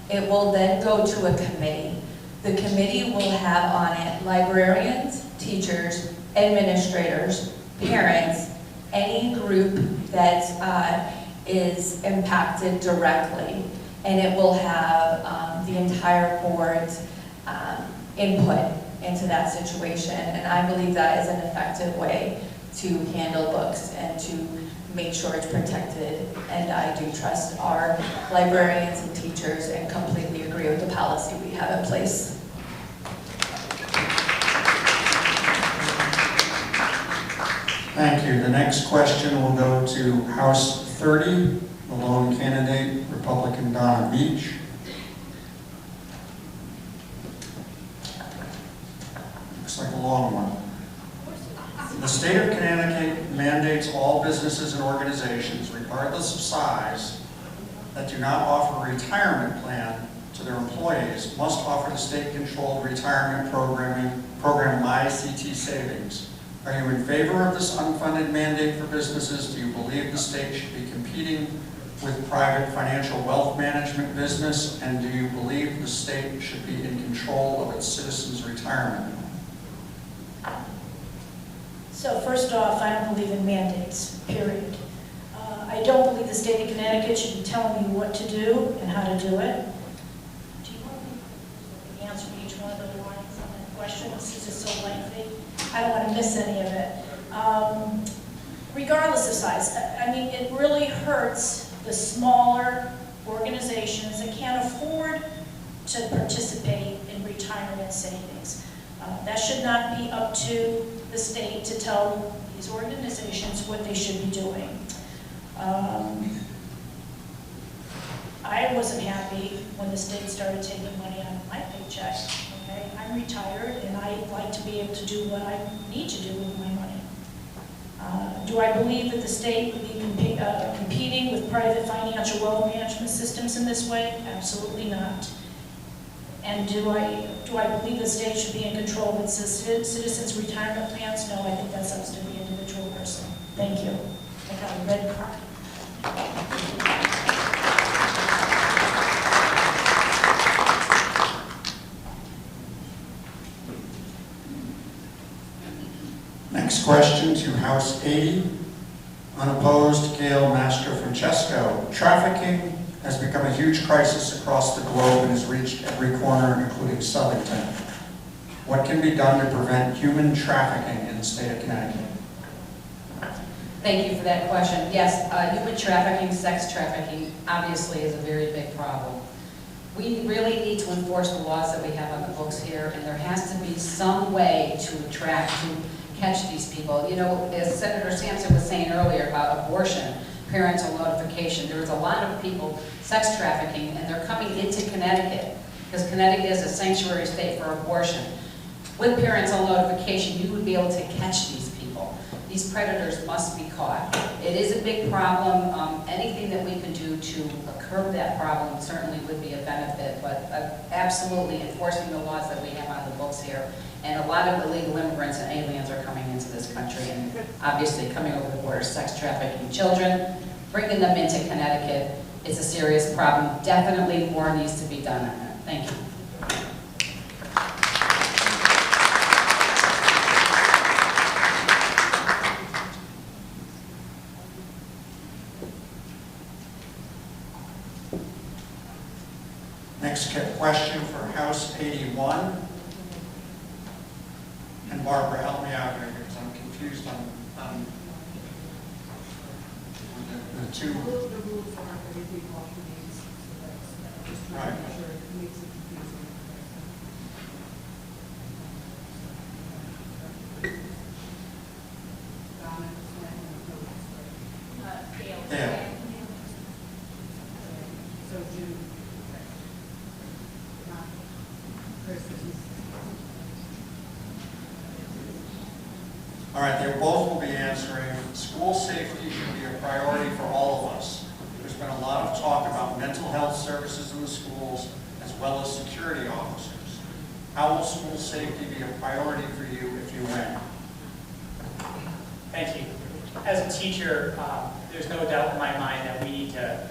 It will then go to a committee. The committee will have on it librarians, teachers, administrators, parents, any group that is impacted directly. And it will have the entire board's input into that situation. And I believe that is an effective way to handle books and to make sure it's protected. And I do trust our librarians and teachers and completely agree with the policy we have in place. Thank you. The next question will go to House 30, the lone candidate, Republican Donna Beach. Looks like a long one. The state of Connecticut mandates all businesses and organizations, regardless of size, that do not offer a retirement plan to their employees must offer the state-controlled retirement program MyCT Savings. Are you in favor of this unfunded mandate for businesses? Do you believe the state should be competing with private financial wealth management business? And do you believe the state should be in control of its citizens' retirement? So first off, I don't believe in mandates, period. I don't believe the state of Connecticut should be telling you what to do and how to do it. Do you want me to answer each one of the lines on that question since it's so lengthy? I don't want to miss any of it. Regardless of size, I mean, it really hurts the smaller organizations that can't afford to participate in retirement savings. That should not be up to the state to tell these organizations what they should be doing. I wasn't happy when the state started taking money out of my paycheck. Okay? I'm retired and I like to be able to do what I need to do with my money. Do I believe that the state would be competing with private financial wealth management systems in this way? Absolutely not. And do I believe the state should be in control of its citizens' retirement plans? No, I think that's up to the individual person. Thank you. I got a red card. Next question to House 80. Unopposed, Gail Mastro-Francesco. Trafficking has become a huge crisis across the globe and has reached every corner, including Southington. What can be done to prevent human trafficking in the state of Connecticut? Thank you for that question. Yes, human trafficking, sex trafficking, obviously is a very big problem. We really need to enforce the laws that we have on the books here, and there has to be some way to catch these people. You know, as Senator Sampson was saying earlier about abortion, parental notification, there was a lot of people sex trafficking, and they're coming into Connecticut, because Connecticut is a sanctuary state for abortion. With parental notification, you would be able to catch these people. These predators must be caught. It is a big problem. Anything that we can do to curb that problem certainly would be a benefit, but absolutely enforcing the laws that we have on the books here. And a lot of illegal immigrants and aliens are coming into this country and obviously coming over the border, sex trafficking children, bringing them into Connecticut. It's a serious problem. Definitely more needs to be done on that. Thank you. Next question for House 81. And Barbara, help me out here because I'm confused on the two. Right. Yeah. All right, they both will be answering. School safety should be a priority for all of us. There's been a lot of talk about mental health services in the schools as well as security officers. How will school safety be a priority for you if you win? Thank you. As a teacher, there's no doubt in my mind that we need to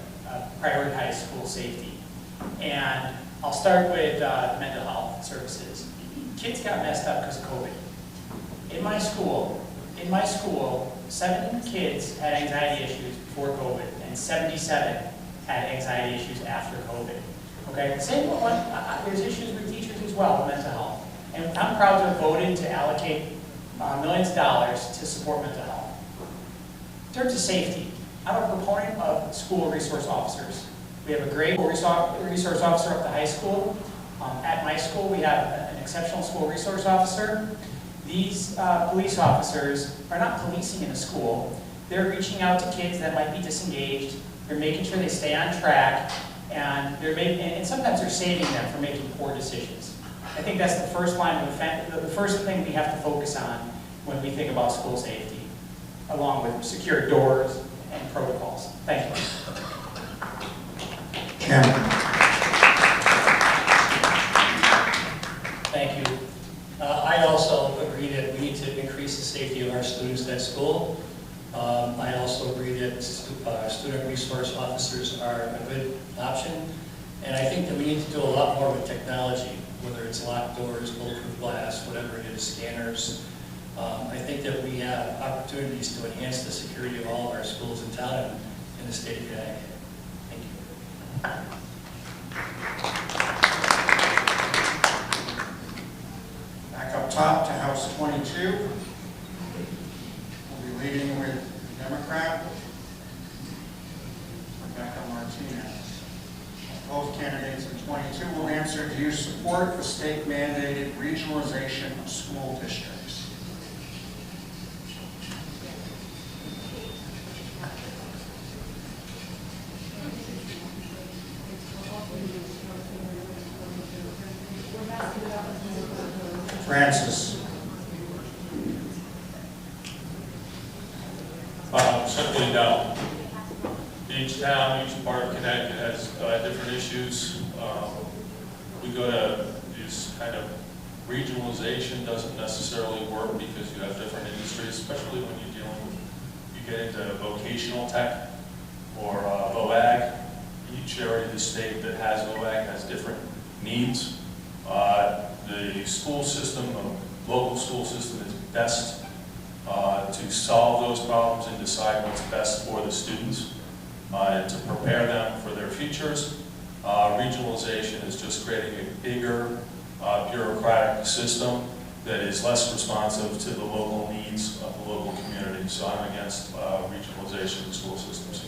prioritize school safety. And I'll start with mental health services. Kids got messed up because of COVID. In my school, 7 kids had anxiety issues before COVID, and 77 had anxiety issues after COVID. Okay, same one. There's issues with teachers as well, mental health. And I'm proud to have voted to allocate millions of dollars to support mental health. In terms of safety, I'm a proponent of school resource officers. We have a great resource officer at the high school. At my school, we have an exceptional school resource officer. These police officers are not policing in a school. They're reaching out to kids that might be disengaged. They're making sure they stay on track, and and sometimes they're saving them from making poor decisions. I think that's the first line of defense, the first thing we have to focus on when we think about school safety, along with secure doors and protocols. Thank you. Jim. Thank you. I also agree that we need to increase the safety of our students at school. I also agree that student resource officers are a good option. And I think that we need to do a lot more with technology, whether it's locked doors, bulletproof glass, whatever it is, scanners. I think that we have opportunities to enhance the security of all of our schools in town and in the state of Connecticut. Thank you. Back up top to House 22. We'll be leading with the Democrat, Rebecca Martinez. Both candidates in 22 will answer, do you support the state-mandated regionalization of school districts? Francis. Simply no. Each town, each part of Connecticut has different issues. We go to these kind of regionalization doesn't necessarily work because you have different industries, especially when you're dealing with, you get into vocational tech or VOAG. Each area of the state that has VOAG has different needs. The school system, the local school system is best to solve those problems and decide what's best for the students and to prepare them for their futures. Regionalization is just creating a bigger bureaucratic system that is less responsive to the local needs of the local community. So I'm against regionalization of the school systems.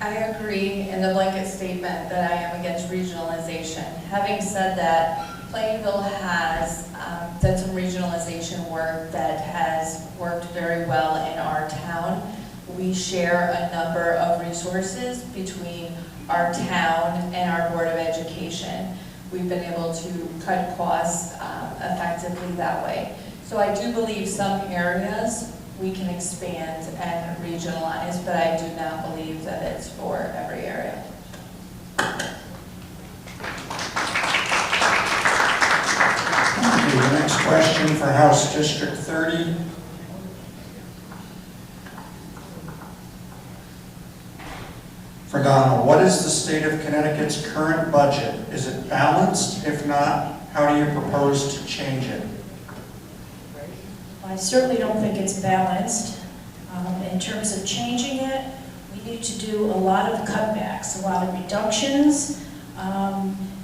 I agree in the blanket statement that I am against regionalization. Having said that, Plainville has done some regionalization work that has worked very well in our town. We share a number of resources between our town and our Board of Education. We've been able to cut costs effectively that way. So I do believe some areas we can expand and regionalize, but I do not believe that it's for every area. Thank you. Our next question for House District 30. For Donald, what is the state of Connecticut's current budget? Is it balanced? If not, how do you propose to change it? I certainly don't think it's balanced. In terms of changing it, we need to do a lot of cutbacks, a lot of reductions.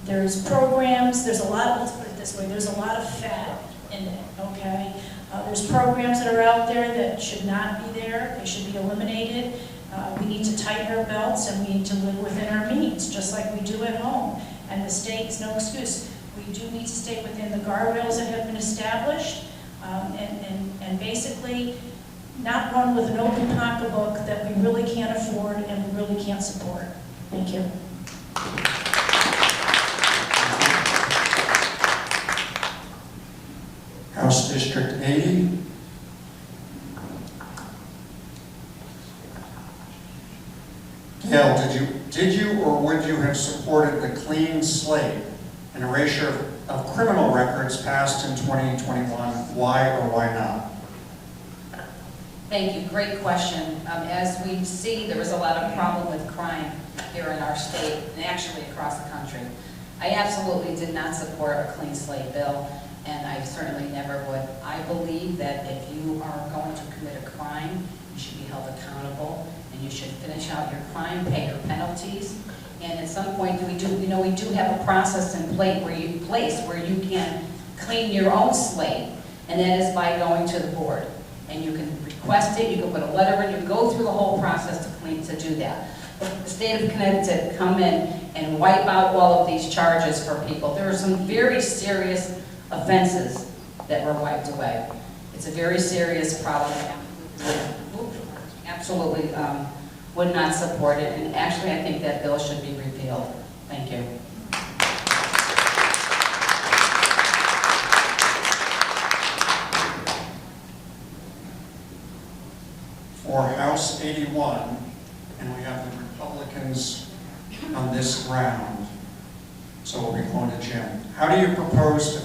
There's programs, there's a lot, let's put it this way, there's a lot of fat in it, okay? There's programs that are out there that should not be there, they should be eliminated. We need to tighten our belts and we need to live within our means, just like we do at home. And the state is no excuse. We do need to stay within the guardrails that have been established, and basically not run with an open pocketbook that we really can't afford and we really can't support. Thank you. House District 80. Gail, did you or would you have supported the clean slate and erasure of criminal records passed in 2021? Why or why not? Thank you, great question. As we see, there was a lot of problem with crime here in our state and actually across the country. I absolutely did not support a clean slate bill, and I certainly never would. I believe that if you are going to commit a crime, you should be held accountable, and you should finish out your crime, pay your penalties, and at some point we do have a process in place where you can clean your own slate, and that is by going to the board. And you can request it, you can put a letter in, you can go through the whole process to do that. But the state of Connecticut come in and wipe out all of these charges for people. There are some very serious offenses that were wiped away. It's a very serious problem. Absolutely would not support it, and actually I think that bill should be repealed. Thank you. For House 81, and we have the Republicans on this round, so we'll be going to Jim. How do you propose to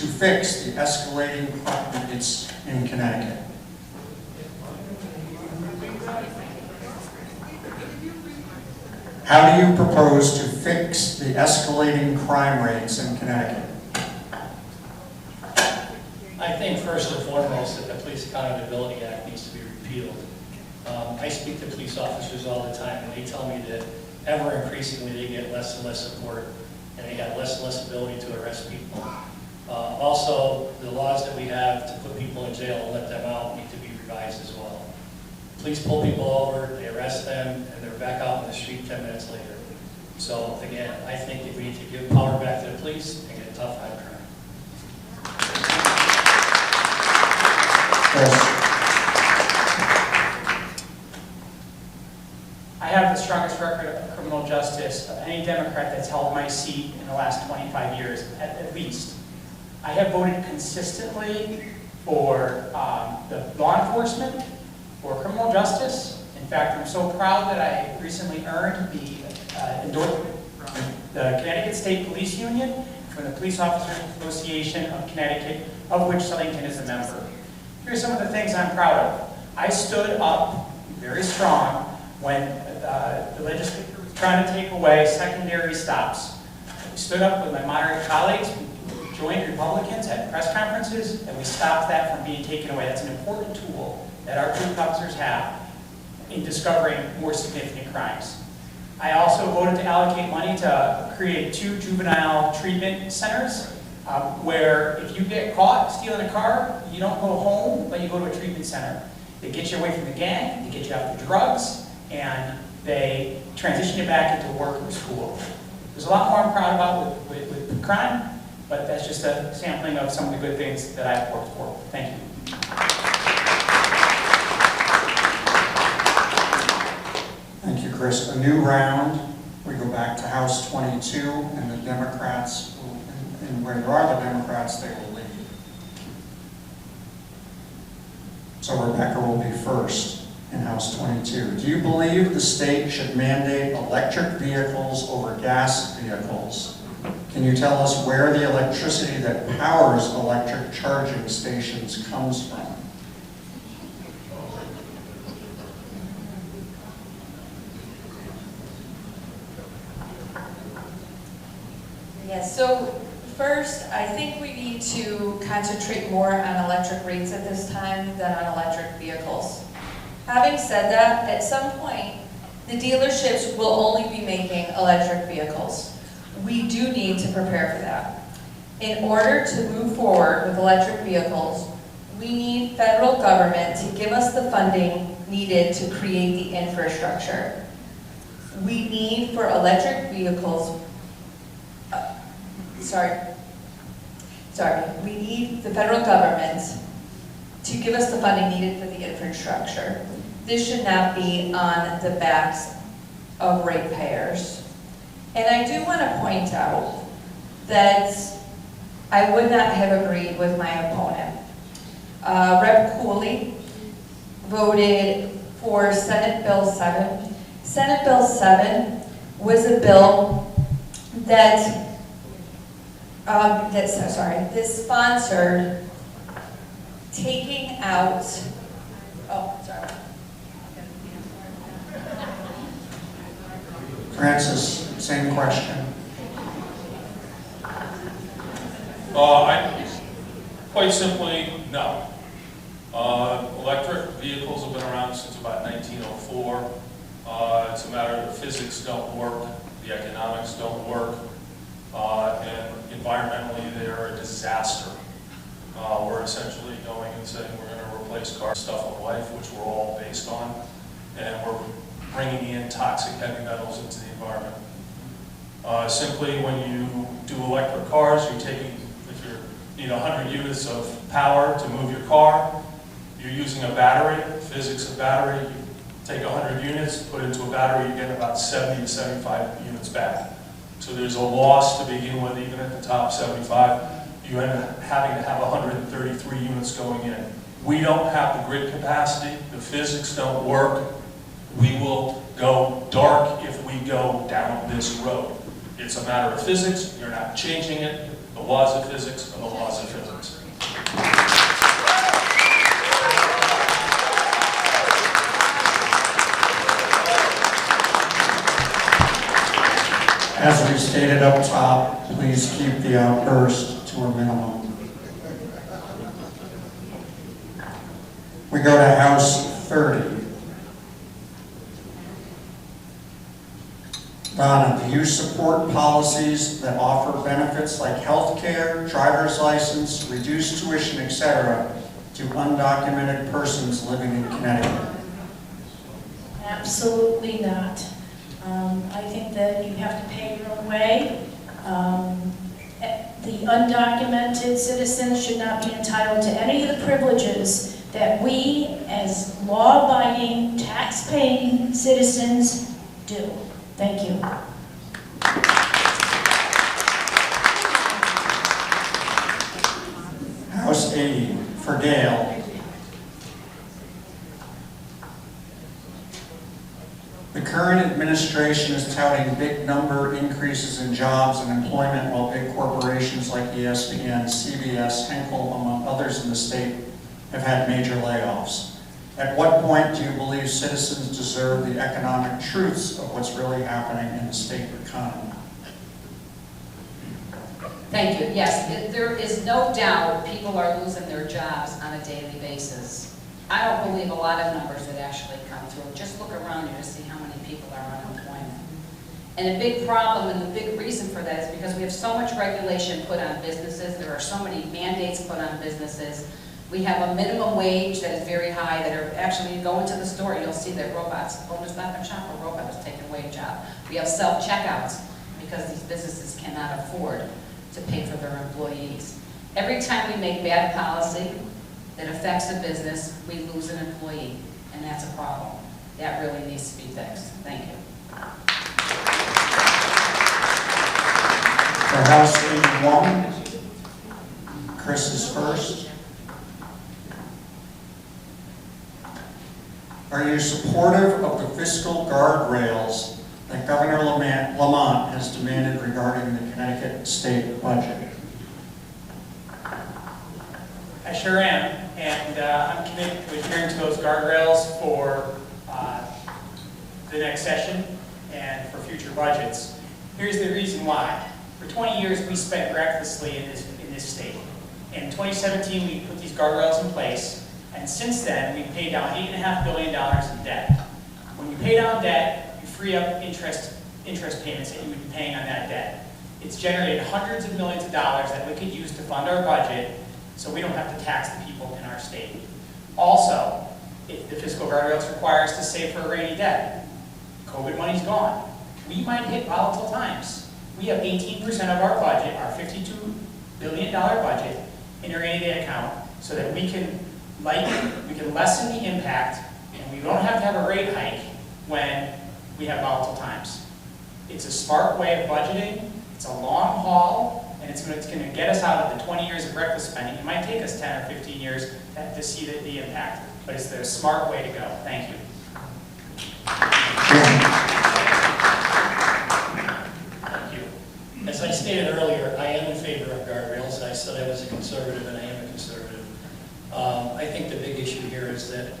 fix the escalating crime rates in Connecticut? How do you propose to fix the escalating crime rates in Connecticut? I think first and foremost that the Police Accountability Act needs to be repealed. I speak to police officers all the time, and they tell me that ever increasingly they get less and less support, and they have less and less ability to arrest people. Also, the laws that we have to put people in jail and let them out need to be revised as well. Police pull people over, they arrest them, and they're back out in the street 10 minutes later. So again, I think that we need to give power back to the police and get tough on crime. Chris. I have the strongest record of criminal justice of any Democrat that's held my seat in the last 25 years, at least. I have voted consistently for the law enforcement, for criminal justice. In fact, I'm so proud that I recently earned the endorsement from the Connecticut State Police Union, from the Police Officers Association of Connecticut, of which Southington is a member. Here's some of the things I'm proud of. I stood up very strong when the legislature was trying to take away secondary stops. We stood up with my moderate colleagues, we joined Republicans at press conferences, and we stopped that from being taken away. That's an important tool that our police officers have in discovering more significant crimes. I also voted to allocate money to create 2 juvenile treatment centers where if you get caught stealing a car, you don't go home, but you go to a treatment center. They get you away from the gang, they get you out of drugs, and they transition you back into work or school. There's a lot more I'm proud about with crime, but that's just a sampling of some of the good things that I've worked for. Thank you. Thank you, Chris. A new round. We go back to House 22, and the Democrats, and where there are the Democrats, they will lead. So Rebecca will be first in House 22. Do you believe the state should mandate electric vehicles over gas vehicles? Can you tell us where the electricity that powers electric charging stations comes from? Yes, so first, I think we need to concentrate more on electric rates at this time than on electric vehicles. Having said that, at some point, the dealerships will only be making electric vehicles. We do need to prepare for that. In order to move forward with electric vehicles, we need federal government to give us the funding needed to create the infrastructure. We need for electric vehicles, we need the federal government to give us the funding needed for the infrastructure. This should not be on the backs of ratepayers. And I do want to point out that I would not have agreed with my opponent. Rep. Cooley voted for Senate Bill 7. Senate Bill 7 was a bill that that sponsored taking out, Francis, same question. Quite simply, no. Electric vehicles have been around since about 1904. It's a matter of the physics don't work, the economics don't work, and environmentally they're a disaster. We're essentially going and saying we're going to replace car stuff of life, which we're all based on, and we're bringing in toxic heavy metals into the environment. Simply, when you do electric cars, you're taking, if you need 100 units of power to move your car, you're using a battery, physics of battery, you take 100 units, put it into a battery, you get about 70 to 75 units back. So there's a loss to begin with, even at the top 75. You end up having to have 133 units going in. We don't have the grid capacity, the physics don't work. We will go dark if we go down this road. It's a matter of physics, you're not changing it. The laws of physics are the laws of physics. As we stated up top, please keep the outburst to a minimum. We go to House 30. Donna, do you support policies that offer benefits like health care, driver's license, reduced tuition, etc. to undocumented persons living in Connecticut? Absolutely not. I think that you have to pay your own way. The undocumented citizens should not be entitled to any of the privileges that we, as law-abiding, tax-paying citizens, do. Thank you. House 80, for Gail. The current administration is touting big number increases in jobs and employment while big corporations like ESPN, CBS, Henkel, among others in the state, have had major layoffs. At what point do you believe citizens deserve the economic truths of what's really happening in the state economy? Thank you. Yes, there is no doubt people are losing their jobs on a daily basis. I don't believe a lot of numbers that actually come through. Just look around you to see how many people are on unemployment. And a big problem and the big reason for that is because we have so much regulation put on businesses. There are so many mandates put on businesses. We have a minimum wage that is very high that are actually, you go into the store, you'll see that robots, Stop and Shop, a robot is taking away a job. We have self-checkouts because these businesses cannot afford to pay for their employees. Every time we make bad policy that affects a business, we lose an employee, and that's a problem. That really needs to be fixed. Thank you. For House 81, Chris is first. Are you supportive of the fiscal guardrails that Governor Lamont has demanded regarding the Connecticut state budget? I sure am, and I'm committed to adhering to those guardrails for the next session and for future budgets. Here's the reason why. For 20 years, we spent recklessly in this state. In 2017, we put these guardrails in place, and since then, we've paid down $8.5 billion in debt. When you pay down debt, you free up interest payments that you would be paying on that debt. It's generated hundreds of millions of dollars that we could use to fund our budget, so we don't have to tax the people in our state. Also, if the fiscal guardrails require us to save for a rainy day, COVID money's gone. We might hit volatile times. We have 18% of our budget, our $52 billion budget, in a rainy day account, so that we can lessen the impact, and we don't have to have a rate hike when we have volatile times. It's a smart way of budgeting. It's a long haul, and it's going to get us out of the 20 years of reckless spending. It might take us 10 or 15 years to see the impact, but it's the smart way to go. Thank you. Thank you. As I stated earlier, I am in favor of guardrails. I said I was a conservative, and I am a conservative. I think the big issue here is that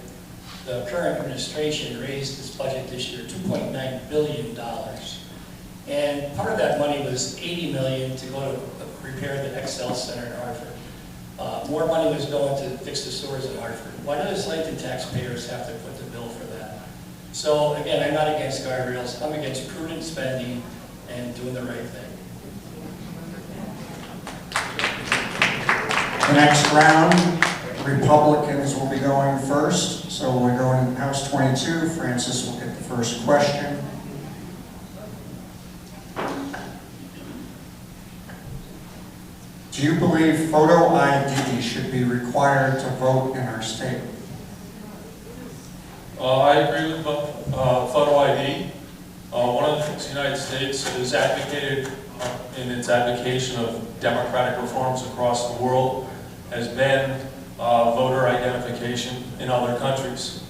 the current administration raised this budget this year $2.9 billion. And part of that money was $80 million to go to repair the Excel Center in Hartford. More money was going to fix the sewers in Hartford. Why do the Southington taxpayers have to put the bill for that? So again, I'm not against guardrails. I'm against prudent spending and doing the right thing. The next round, Republicans will be going first. So we're going in House 22. Francis will get the first question. Do you believe photo ID should be required to vote in our state? I agree with photo ID. One of the things the United States has advocated in its advocation of democratic reforms across the world has been voter identification in other countries.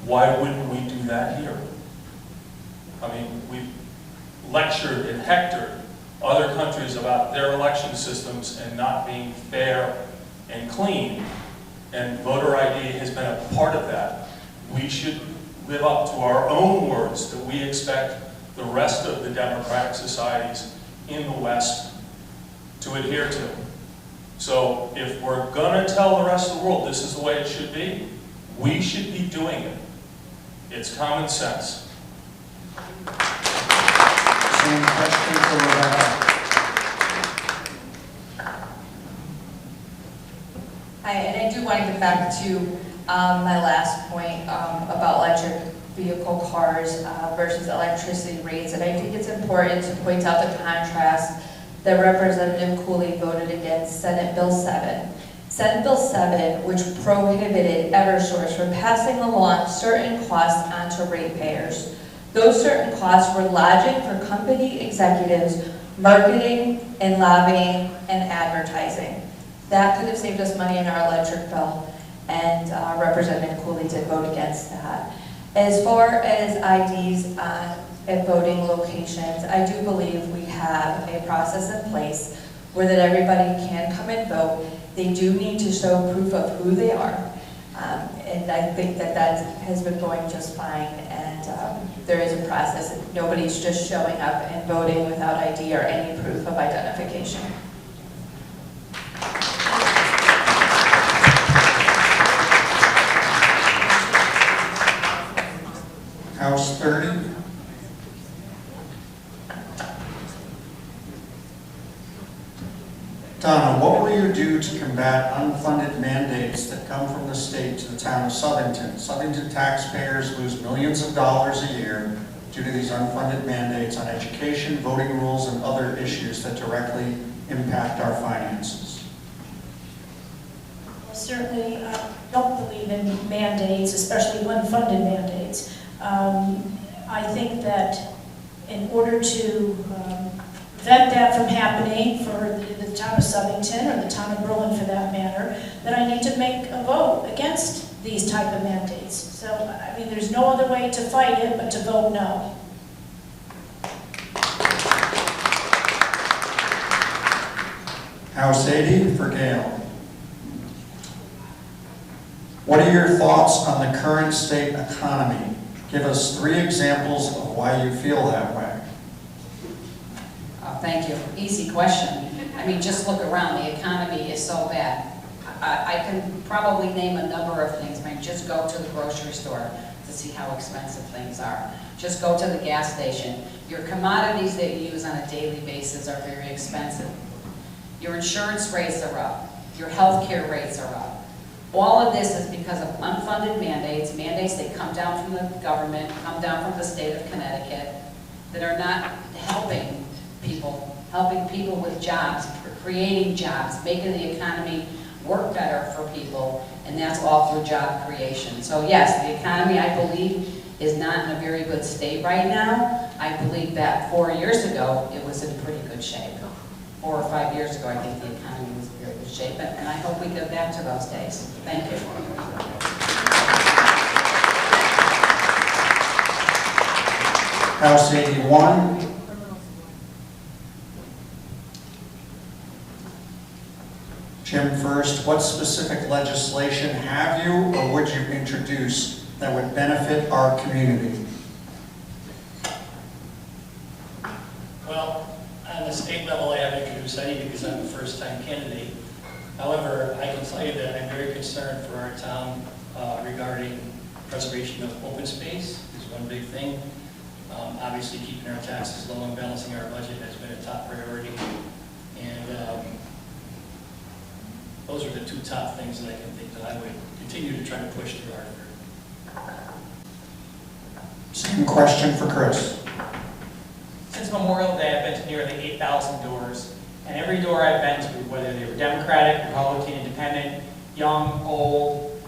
Why wouldn't we do that here? I mean, we've lectured and hectored other countries about their election systems and not being fair and clean, and voter ID has been a part of that. We should live up to our own words that we expect the rest of the democratic societies in the West to adhere to. So if we're going to tell the rest of the world this is the way it should be, we should be doing it. It's common sense. Same question for Rebecca. Hi, and I do want to get back to my last point about electric vehicle cars versus electricity rates. And I think it's important to point out the contrast that Representative Cooley voted against Senate Bill 7. Senate Bill 7, which prohibited Eversource from passing along certain costs onto ratepayers. Those certain costs were lodging for company executives, marketing and lobbying and advertising. That could have saved us money in our electric bill, and Representative Cooley did vote against that. As far as IDs at voting locations, I do believe we have a process in place where that everybody can come and vote. They do need to show proof of who they are. And I think that has been going just fine, and there is a process. Nobody's just showing up and voting without ID or any proof of identification. House 30. Donna, what will you do to combat unfunded mandates that come from the state to the town of Southington? Southington taxpayers lose millions of dollars a year due to these unfunded mandates on education, voting rules, and other issues that directly impact our finances. Well, certainly, I don't believe in mandates, especially unfunded mandates. I think that in order to prevent that from happening for the town of Southington, or the town of Berlin for that matter, that I need to make a vote against these type of mandates. So, I mean, there's no other way to fight it but to vote no. House 80 for Gail. What are your thoughts on the current state economy? Give us 3 examples of why you feel that way. Thank you. Easy question. I mean, just look around. The economy is so bad. I can probably name a number of things. I mean, just go to the grocery store to see how expensive things are. Just go to the gas station. Your commodities that you use on a daily basis are very expensive. Your insurance rates are up. Your health care rates are up. All of this is because of unfunded mandates that come down from the government, come down from the state of Connecticut, that are not helping people with jobs, creating jobs, making the economy work better for people, and that's all through job creation. So yes, the economy, I believe, is not in a very good state right now. I believe that 4 years ago, it was in pretty good shape. 4 or 5 years ago, I think the economy was in very good shape, and I hope we get back to those days. Thank you. House 81. Jim first, what specific legislation have you or would you introduce that would benefit our community? Well, on the state level, I haven't introduced any because I'm a first-time candidate. However, I can tell you that I'm very concerned for our town regarding preservation of open space is one big thing. Obviously, keeping our taxes low and balancing our budget has been a top priority. And those are the 2 top things that I can think that I would continue to try to push through Hartford. Same question for Chris. Since Memorial Day, I've been to nearly 8,000 doors, and every door I've been to, whether they were Democratic, Republican, Independent, young, old,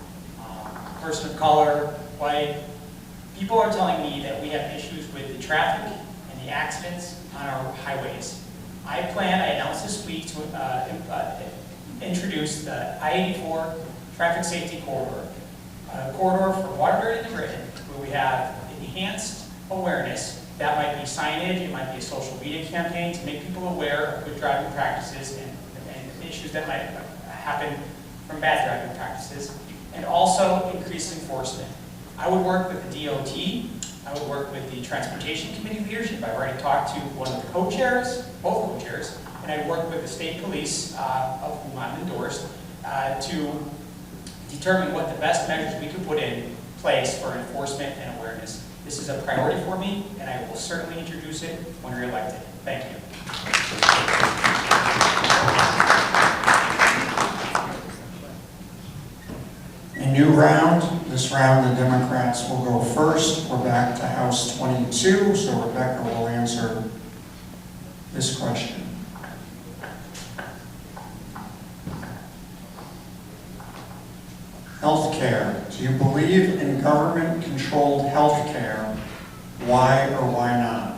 person of color, white, people are telling me that we have issues with the traffic and the accidents on our highways. I announced this week to introduce the I-84 traffic safety corridor, a corridor from Waterbury to Britain, where we have enhanced awareness. That might be signage, it might be a social media campaign to make people aware of good driving practices and issues that might happen from bad driving practices, and also increased enforcement. I would work with the DOT, I would work with the Transportation Committee leadership. I've already talked to one of the co-chairs, both co-chairs, and I worked with the state police, of whom I'm endorsed, to determine what the best measures we could put in place for enforcement and awareness. This is a priority for me, and I will certainly introduce it when reelected. Thank you. A new round. This round, the Democrats will go first. We're back to House 22, so Rebecca will answer this question. Healthcare. Do you believe in government-controlled healthcare? Why or why not?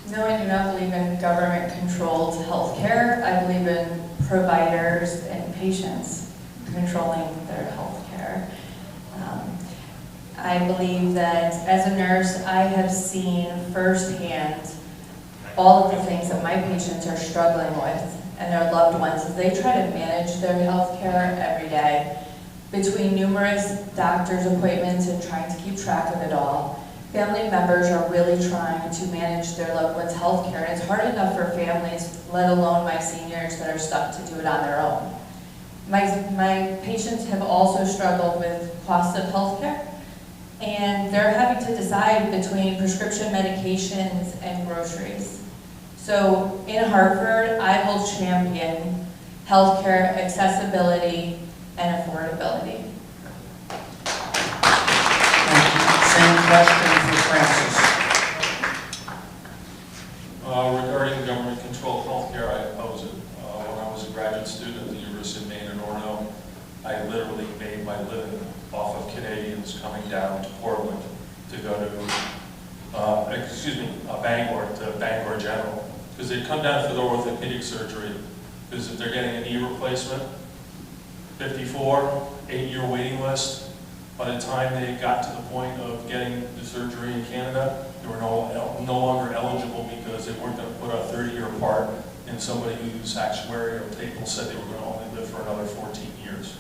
No, I do not believe in government-controlled healthcare. I believe in providers and patients controlling their healthcare. I believe that as a nurse, I have seen firsthand all of the things that my patients are struggling with and their loved ones as they try to manage their healthcare every day. Between numerous doctor's appointments and trying to keep track of it all, family members are really trying to manage their loved one's healthcare, and it's hard enough for families, let alone my seniors that are stuck to do it on their own. My patients have also struggled with costs of healthcare, and they're having to decide between prescription medications and groceries. So in Hartford, I will champion healthcare accessibility and affordability. Same question for Francis. Regarding government-controlled healthcare, I oppose it. When I was a graduate student at the University of Maine in Orono, I literally made my living off of Canadians coming down to Portland to go to, Bangor General, because they'd come down for their orthopedic surgery, because if they're getting a knee replacement, 54, 8-year waiting list, By the time they got to the point of getting the surgery in Canada, they were no longer eligible because they weren't going to put a 30-year part in somebody whose actuarial table said they were going to only live for another 14 years.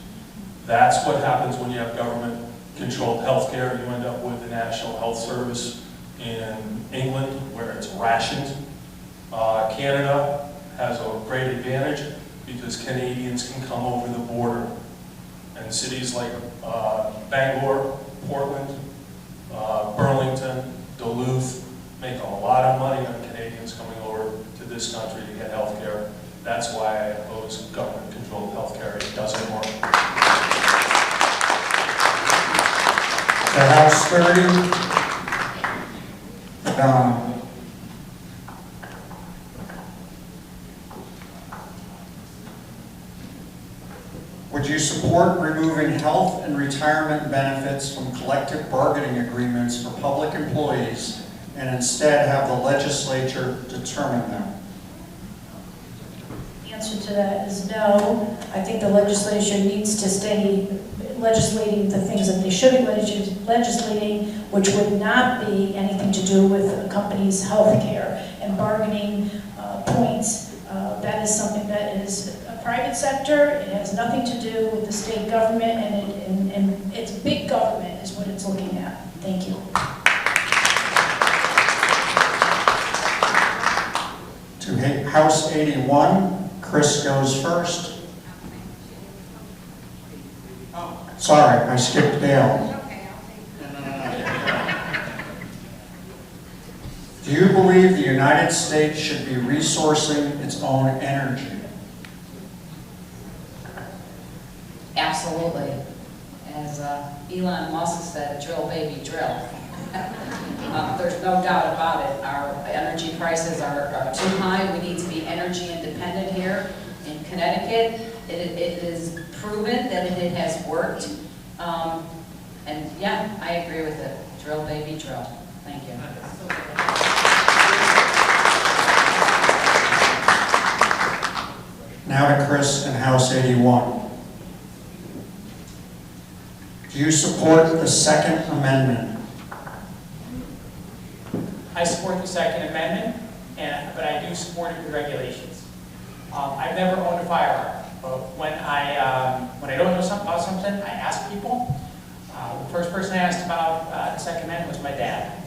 That's what happens when you have government-controlled healthcare. You end up with the National Health Service in England, where it's rationed. Canada has a great advantage because Canadians can come over the border. And cities like Bangor, Portland, Burlington, Duluth make a lot of money on Canadians coming over to this country to get health care. That's why I oppose government-controlled health care. It doesn't work. The House 30. Donna. Would you support removing health and retirement benefits from collective bargaining agreements for public employees and instead have the legislature determine them? The answer to that is no. I think the legislature needs to stay legislating the things that they should be legislating, which would not be anything to do with a company's health care and bargaining points. That is something that is a private sector. It has nothing to do with the state government, and it's big government is what it's looking at. Thank you. To House 81, Chris goes first. Sorry, I skipped Dale. Do you believe the United States should be resourcing its own energy? Absolutely. As Elon Musk said, drill baby drill. There's no doubt about it. Our energy prices are too high. We need to be energy independent here in Connecticut. It is proven that it has worked. And yeah, I agree with it. Drill baby drill. Thank you. Now to Chris in House 81. Do you support the Second Amendment? I support the Second Amendment, but I do support it with regulations. I've never owned a firearm, but when I don't know about something, I ask people. The first person I asked about the Second Amendment was my dad.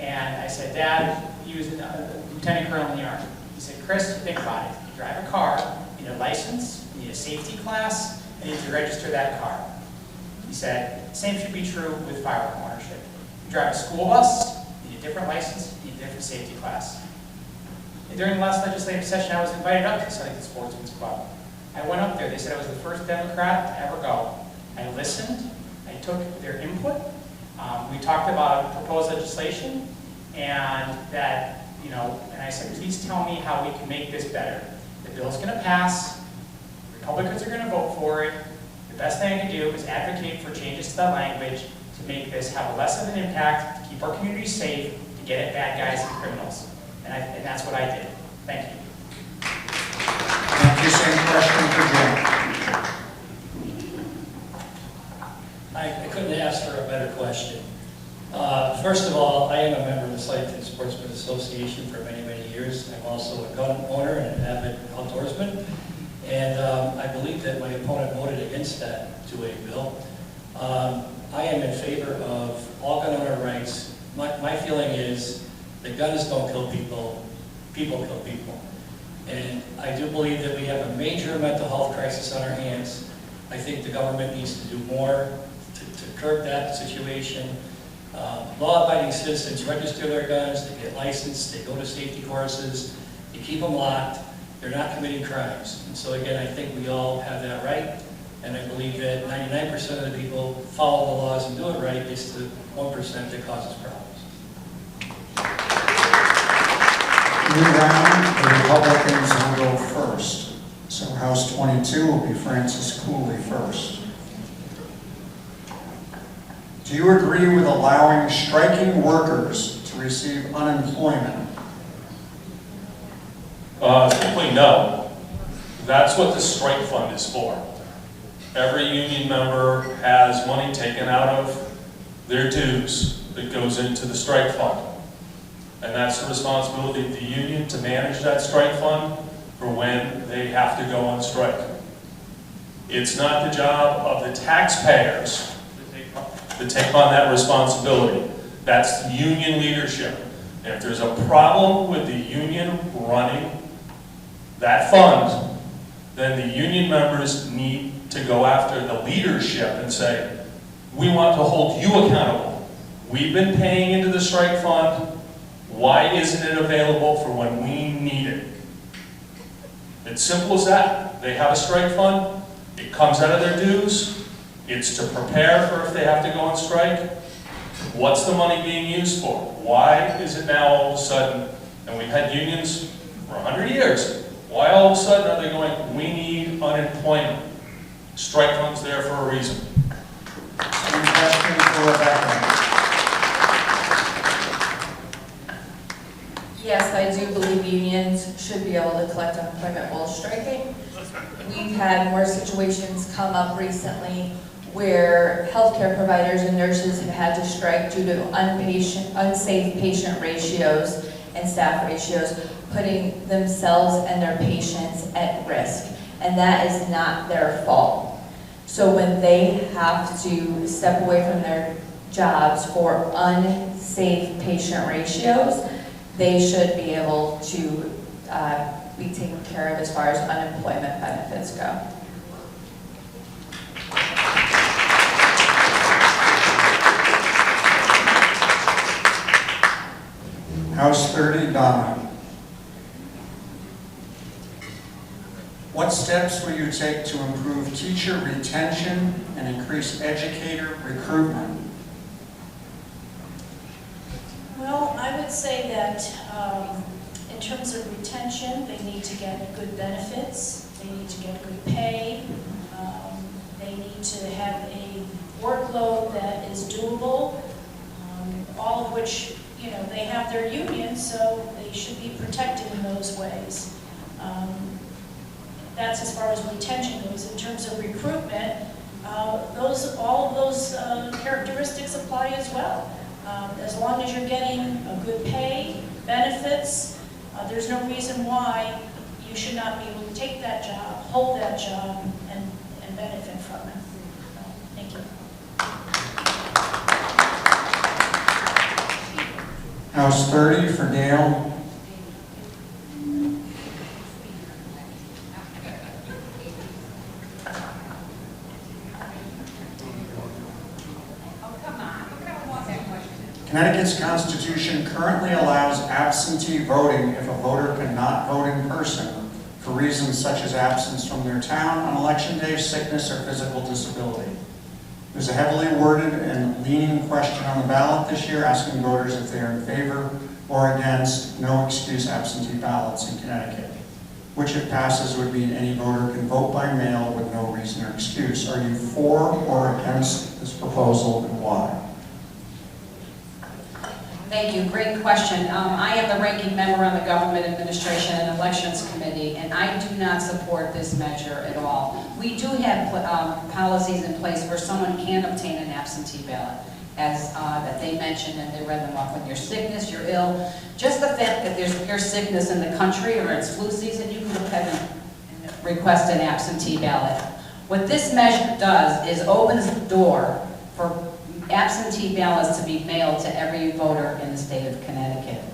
And I said, Dad, he was a lieutenant colonel in the Army. He said, Chris, think about it. You drive a car, you need a license, you need a safety class, and you need to register that car. He said, same should be true with firearm ownership. You drive a school bus, you need a different license, you need a different safety class. And during the last legislative session, I was invited up to the Southington Sportsman's Club. I went up there. They said I was the first Democrat to ever go. I listened. I took their input. We talked about proposed legislation, and that, and I said, please tell me how we can make this better. The bill's going to pass. Republicans are going to vote for it. The best thing I can do is advocate for changes to that language to make this have less of an impact, to keep our communities safe, to get at bad guys and criminals. And that's what I did. Thank you. Thank you. Same question for Jim. I couldn't ask for a better question. First of all, I am a member of the Southington Sportsman Association for many, many years. I'm also a gun owner and an avid outdoorsman. And I believe that my opponent voted against that 2A bill. I am in favor of all gun owner rights. My feeling is that guns don't kill people, people kill people. And I do believe that we have a major mental health crisis on our hands. I think the government needs to do more to curb that situation. Law-abiding citizens register their guns, they get licensed, they go to safety courses, you keep them locked, they're not committing crimes. And so again, I think we all have that right, and I believe that 99% of the people follow the laws and do it right. It's the 1% that causes problems. New round, the Republicans will go first. So House 22 will be Francis Cooley first. Do you agree with allowing striking workers to receive unemployment? Simply no. That's what the strike fund is for. every union member has money taken out of their dues that goes into the strike fund. And that's the responsibility of the union to manage that strike fund for when they have to go on strike. It's not the job of the taxpayers to take on that responsibility. That's the union leadership. And if there's a problem with the union running that fund, then the union members need to go after the leadership and say, we want to hold you accountable. We've been paying into the strike fund. Why isn't it available for when we need it? It's simple as that. They have a strike fund. It comes out of their dues. It's to prepare for if they have to go on strike. What's the money being used for? Why is it now all of a sudden, and we've had unions for 100 years, why all of a sudden are they going, we need unemployment? Strike fund's there for a reason. Any questions for Rebecca? Yes, I do believe unions should be able to collect unemployment while striking. We've had more situations come up recently where healthcare providers and nurses have had to strike due to unsafe patient ratios and staff ratios, putting themselves and their patients at risk. And that is not their fault. So when they have to step away from their jobs for unsafe patient ratios, they should be able to be taken care of as far as unemployment benefits go. House 30, Donna. What steps will you take to improve teacher retention and increase educator recruitment? Well, I would say that in terms of retention, they need to get good benefits, they need to get good pay, they need to have a workload that is doable, all of which, you know, they have their union, so they should be protected in those ways. That's as far as retention goes. In terms of recruitment, all of those characteristics apply as well. As long as you're getting a good pay, benefits, there's no reason why you should not be able to take that job, hold that job, and benefit from it. Thank you. House 30 for Gail. Connecticut's Constitution currently allows absentee voting if a voter cannot vote in person for reasons such as absence from their town on election day, sickness, or physical disability. There's a heavily worded and leaning question on the ballot this year asking voters if they are in favor or against no excuse absentee ballots in Connecticut, which if passes would mean any voter can vote by mail with no reason or excuse. Are you for or against this proposal and why? Thank you, great question. I am the ranking member on the Government Administration and Elections Committee, and I do not support this measure at all. We do have policies in place where someone can obtain an absentee ballot, as that they mentioned, and they read them off. When you're sickness, you're ill, just the fact that there's pure sickness in the country or it's flu season, you can go ahead and request an absentee ballot. What this measure does is opens the door for absentee ballots to be mailed to every voter in the state of Connecticut.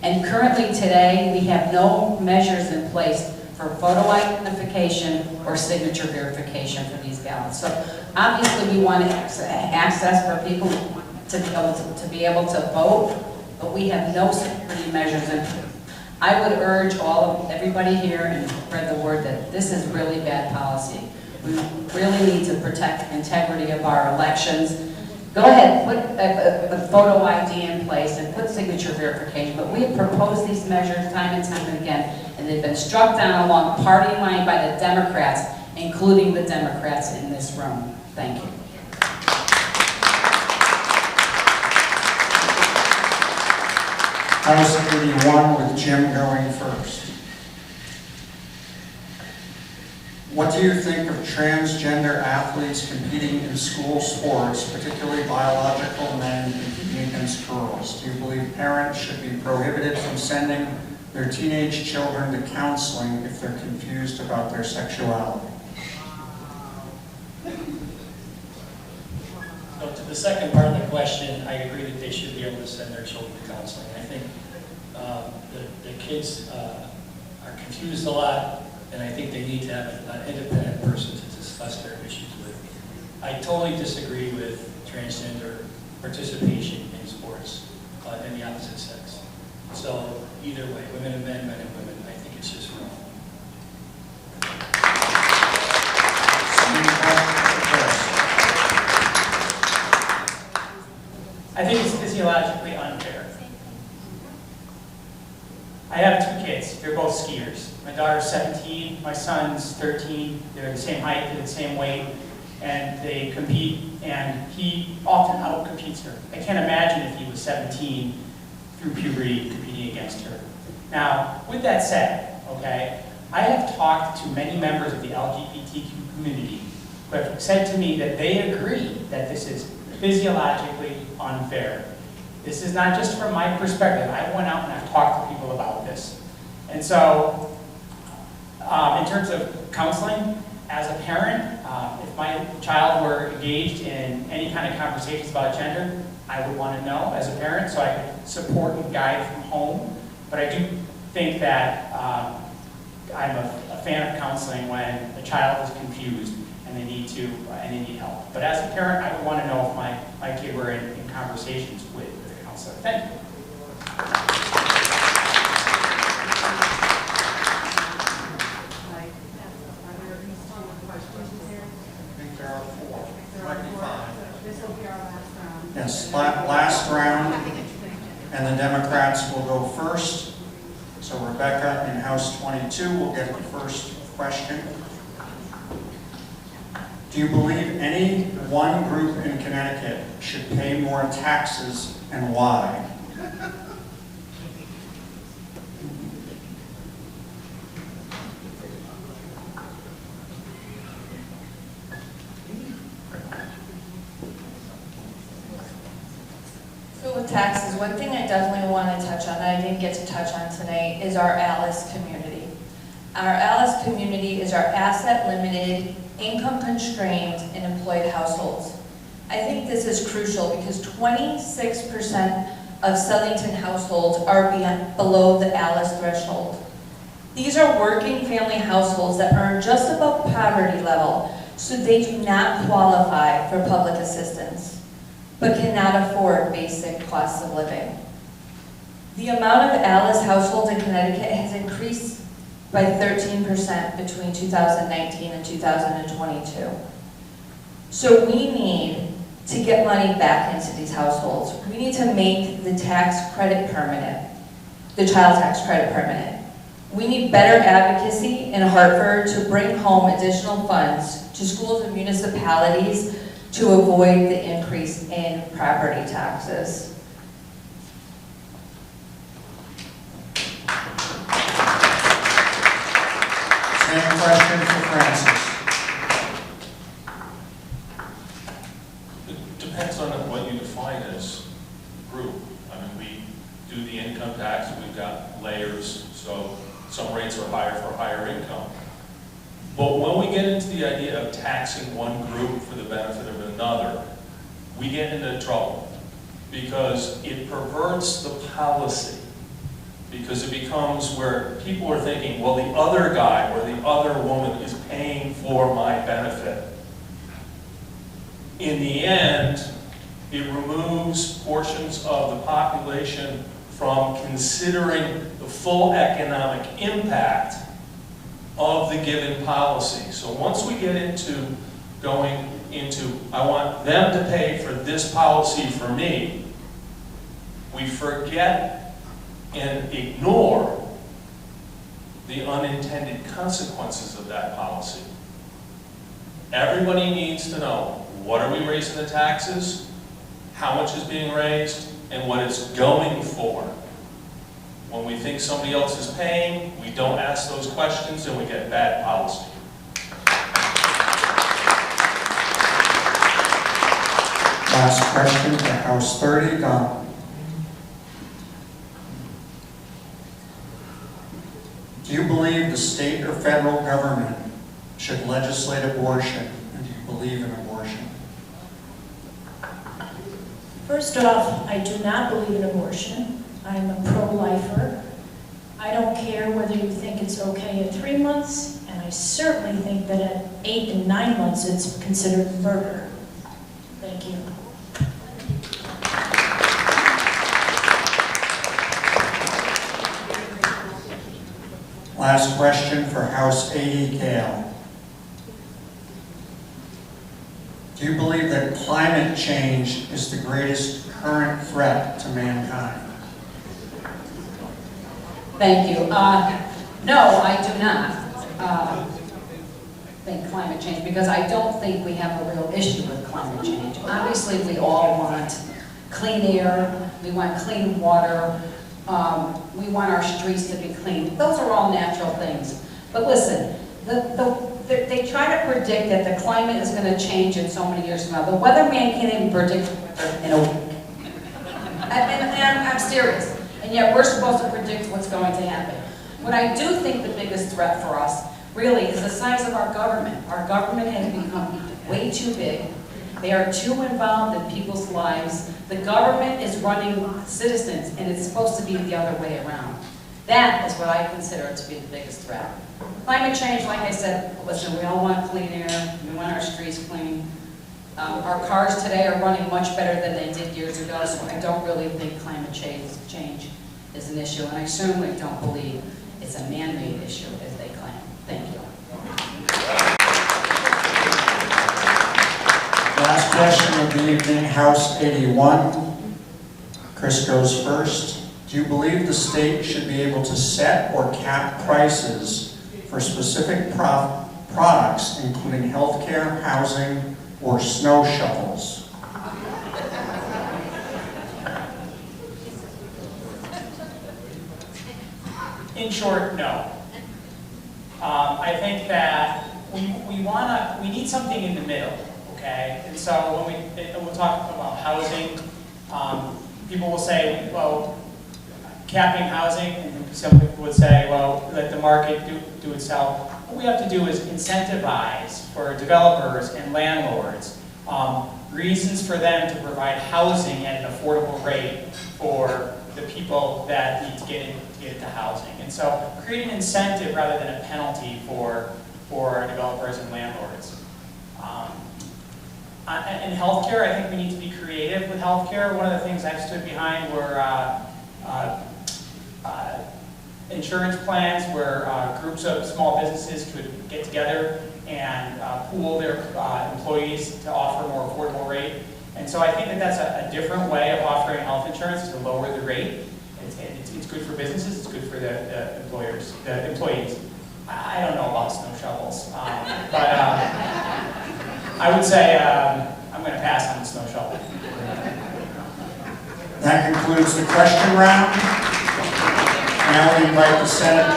And currently today, we have no measures in place for photo identification or signature verification for these ballots. So obviously we want access for people to be able to vote, but we have no security measures in place. I would urge everybody here and spread the word that this is really bad policy. We really need to protect the integrity of our elections. Go ahead, put a photo ID in place and put signature verification, but we have proposed these measures time and time again, and they've been struck down along party line by the Democrats, including the Democrats in this room. Thank you. House 81 with Jim going first. What do you think of transgender athletes competing in school sports, particularly biological men competing against girls? Do you believe parents should be prohibited from sending their teenage children to counseling if they're confused about their sexuality? So to the second part of the question, I agree that they should be able to send their children to counseling. I think the kids are confused a lot, and I think they need to have an independent person to discuss their issues with. I totally disagree with transgender participation in sports in the opposite sex. So either way, women and men, men and women, I think it's just wrong. I think it's physiologically unfair. I have 2 kids. They're both skiers. My daughter's 17, my son's 13. They're the same height, they're the same weight, and they compete, and he often outcompetes her. I can't imagine if he was 17 through puberty competing against her. Now, with that said, okay, I have talked to many members of the LGBTQ community who have said to me that they agree that this is physiologically unfair. This is not just from my perspective. I went out and I've talked to people about this. And so, in terms of counseling, as a parent, if my child were engaged in any kind of conversations about gender, I would want to know as a parent so I could support and guide from home. But I do think that I'm a fan of counseling when a child is confused and they need help. But as a parent, I would want to know if my kid were in conversations with a counselor. Thank you. Yes, last round, and the Democrats will go first. So Rebecca in House 22 will get the first question. Do you believe any one group in Connecticut should pay more taxes, and why? So with taxes, one thing I definitely want to touch on, that I didn't get to touch on tonight, is our ALICE community. Our ALICE community is our asset-limited, income-constrained, and employed households. I think this is crucial because 26% of Southington households are below the ALICE threshold. These are working family households that earn just above poverty level, so they do not qualify for public assistance, but cannot afford basic costs of living. The amount of ALICE households in Connecticut has increased by 13% between 2019 and 2022. So we need to get money back into these households. We need to make the tax credit permanent, the child tax credit permanent. We need better advocacy in Hartford to bring home additional funds to schools and municipalities to avoid the increase in property taxes. Same question for Francis. It depends on what you define as group. I mean, we do the income tax, we've got layers, so some rates are higher for higher income. But when we get into the idea of taxing one group for the benefit of another, we get into trouble because it perverts the policy. Because it becomes where people are thinking, well, the other guy or the other woman is paying for my benefit. In the end, it removes portions of the population from considering the full economic impact of the given policy. So once we get into going into, I want them to pay for this policy for me, we forget and ignore the unintended consequences of that policy. Everybody needs to know, what are we raising the taxes, how much is being raised, and what it's going for. When we think somebody else is paying, we don't ask those questions and we get bad policy. Last question for House 30, Don. Do you believe the state or federal government should legislate abortion? And do you believe in abortion? First off, I do not believe in abortion. I'm a pro-lifer. I don't care whether you think it's okay at 3 months, and I certainly think that at 8 and 9 months it's considered murder. Thank you. Last question for House 80, Gail. Do you believe that climate change is the greatest current threat to mankind? Thank you. No, I do not think climate change, because I don't think we have a real issue with climate change. Obviously, we all want clean air, we want clean water, we want our streets to be clean. Those are all natural things. But listen, they try to predict that the climate is going to change in so many years from now. The weatherman can't even predict the weather in a week. And I'm serious. And yet we're supposed to predict what's going to happen. What I do think the biggest threat for us really is the size of our government. Our government has become way too big. They are too involved in people's lives. The government is running citizens, and it's supposed to be the other way around. That is what I consider to be the biggest threat. Climate change, like I said, listen, we all want clean air, we want our streets clean. Our cars today are running much better than they did years ago, so I don't really think climate change is an issue, and I certainly don't believe it's a man-made issue, as they claim. Thank you. Last question of the evening, House 81. Chris goes first. Do you believe the state should be able to set or cap prices for specific products, including healthcare, housing, or snow shovels? In short, no. I think that we need something in the middle, okay? And so when we'll talk about housing, people will say, well, capping housing, and some people would say, well, let the market do itself. What we have to do is incentivize for developers and landlords reasons for them to provide housing at an affordable rate for the people that need to get into housing. And so create an incentive rather than a penalty for developers and landlords. In healthcare, I think we need to be creative with healthcare. One of the things I've stood behind were insurance plans where groups of small businesses could get together and pool their employees to offer a more affordable rate. And so I think that that's a different way of offering health insurance to lower the rate. It's good for businesses, it's good for the employees. I don't know about snow shovels, but I would say I'm going to pass on the snow shovel. That concludes the question round. Now we invite the Senate.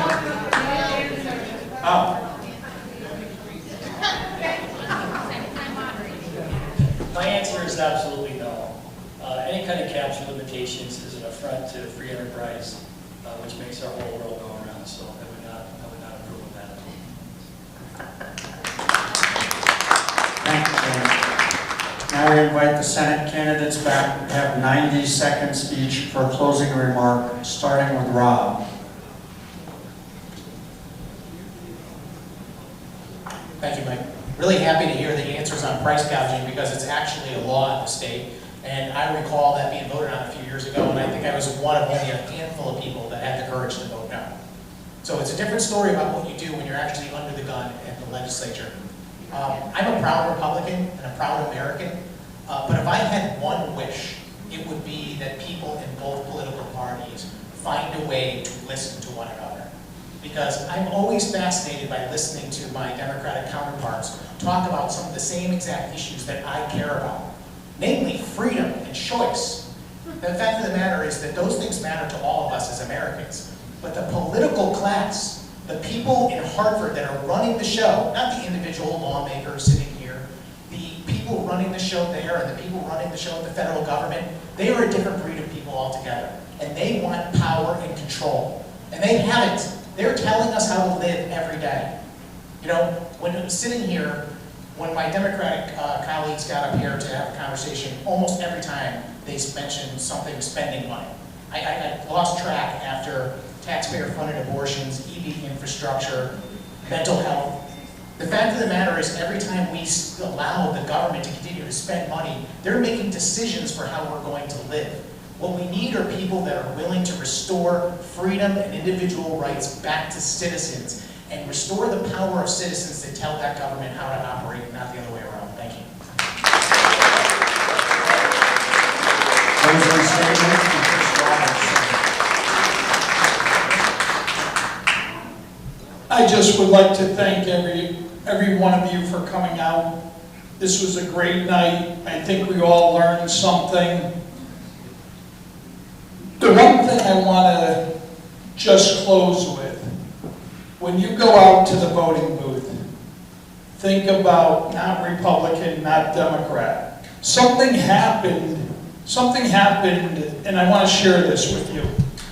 My answer is absolutely no. Any kind of caps or limitations is an affront to free enterprise, which makes our whole world go around. So I would not approve of that. Thank you, James. Now we invite the Senate candidates back. We have 90 seconds each for a closing remark, starting with Rob. Thank you, Mike. Really happy to hear the answers on price gouging because it's actually a law in the state. And I recall that being voted on a few years ago, and I think I was one of only a handful of people that had the courage to vote no. So it's a different story about what you do when you're actually under the gun in the legislature. I'm a proud Republican and a proud American, but if I had one wish, it would be that people in both political parties find a way to listen to one another. Because I'm always fascinated by listening to my Democratic counterparts talk about some of the same exact issues that I care about, namely freedom and choice. The fact of the matter is that those things matter to all of us as Americans. But the political class, the people in Hartford that are running the show, not the individual lawmakers sitting here, the people people running the show there and the people running the show at the federal government, they are a different breed of people altogether. And they want power and control. And they haven't. They're telling us how to live every day. You know, when I'm sitting here, when my Democratic colleagues got up here to have a conversation, almost every time they mentioned something spending money. I lost track after taxpayer-funded abortions, EV infrastructure, mental health. The fact of the matter is, every time we allow the government to continue to spend money, they're making decisions for how we're going to live. What we need are people that are willing to restore freedom and individual rights back to citizens and restore the power of citizens to tell that government how to operate, not the other way around. Thank you. Closing statement from Chris Robertson. I just would like to thank every one of you for coming out. This was a great night. I think we all learned something. The one thing I want to just close with, when you go out to the voting booth, think about not Republican, not Democrat. Something happened, and I want to share this with you.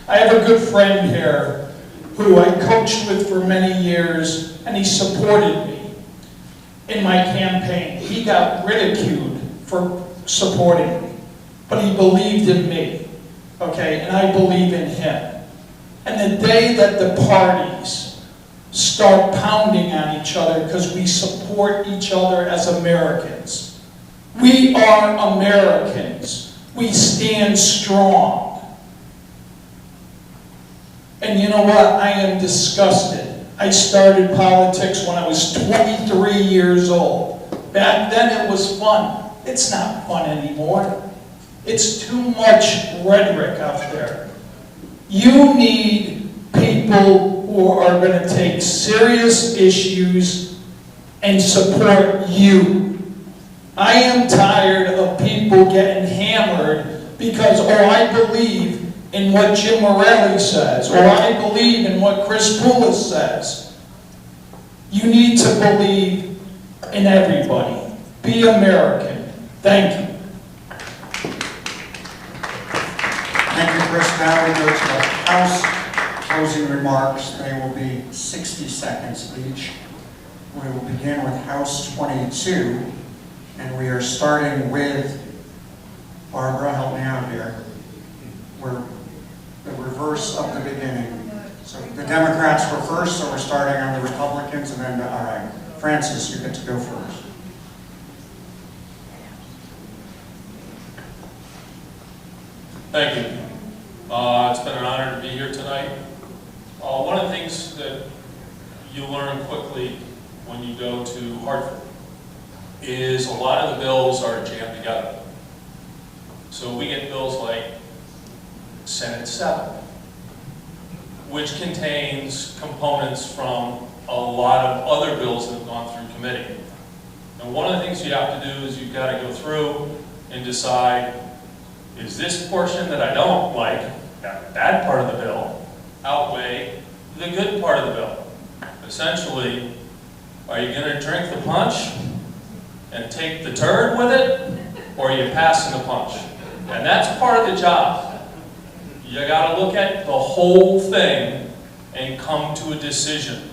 I have a good friend here who I coached with for many years, and he supported me in my campaign. He got ridiculed for supporting me, but he believed in me, okay, and I believe in him. And the day that the parties start pounding on each other because we support each other as Americans, we are Americans. We stand strong. And you know what? I am disgusted. I started politics when I was 23 years old. Back then it was fun. It's not fun anymore. It's too much rhetoric out there. You need people who are going to take serious issues and support you. I am tired of people getting hammered because, oh, I believe in what Jim Morelli says, or I believe in what Chris Poulos says. You need to believe in everybody. Be American. Thank you. Thank you, Chris. Now we go to the House closing remarks. They will be 60 seconds each. We will begin with House 22, and we are starting with, Barbara, help me out here. We're the reverse of the beginning. So the Democrats were first, so we're starting on the Republicans, and then, all right. Francis, you get to go first. Thank you. It's been an honor to be here tonight. One of the things that you learn quickly when you go to Hartford is a lot of the bills are jammed together. So we get bills like Senate 7, which contains components from a lot of other bills that have gone through committee. And one of the things you have to do is you've got to go through and decide, is this portion that I don't like, that bad part of the bill, outweigh the good part of the bill? Essentially, are you going to drink the punch and take the turd with it, or are you passing the punch? And that's part of the job. You got to look at the whole thing and come to a decision.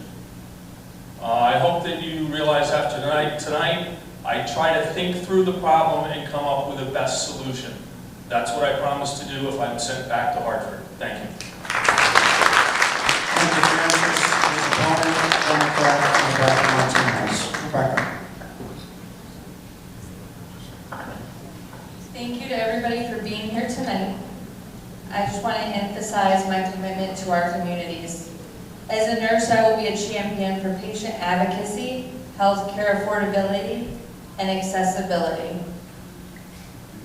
I hope that you realize after tonight, I try to think through the problem and come up with the best solution. That's what I promise to do if I'm sent back to Hartford. Thank you. Thank you, Francis. His opponent, Democrat, Rebecca Martinez. Rebecca. Thank you to everybody for being here tonight. I just want to emphasize my commitment to our communities. As a nurse, I will be a champion for patient advocacy, healthcare affordability, and accessibility.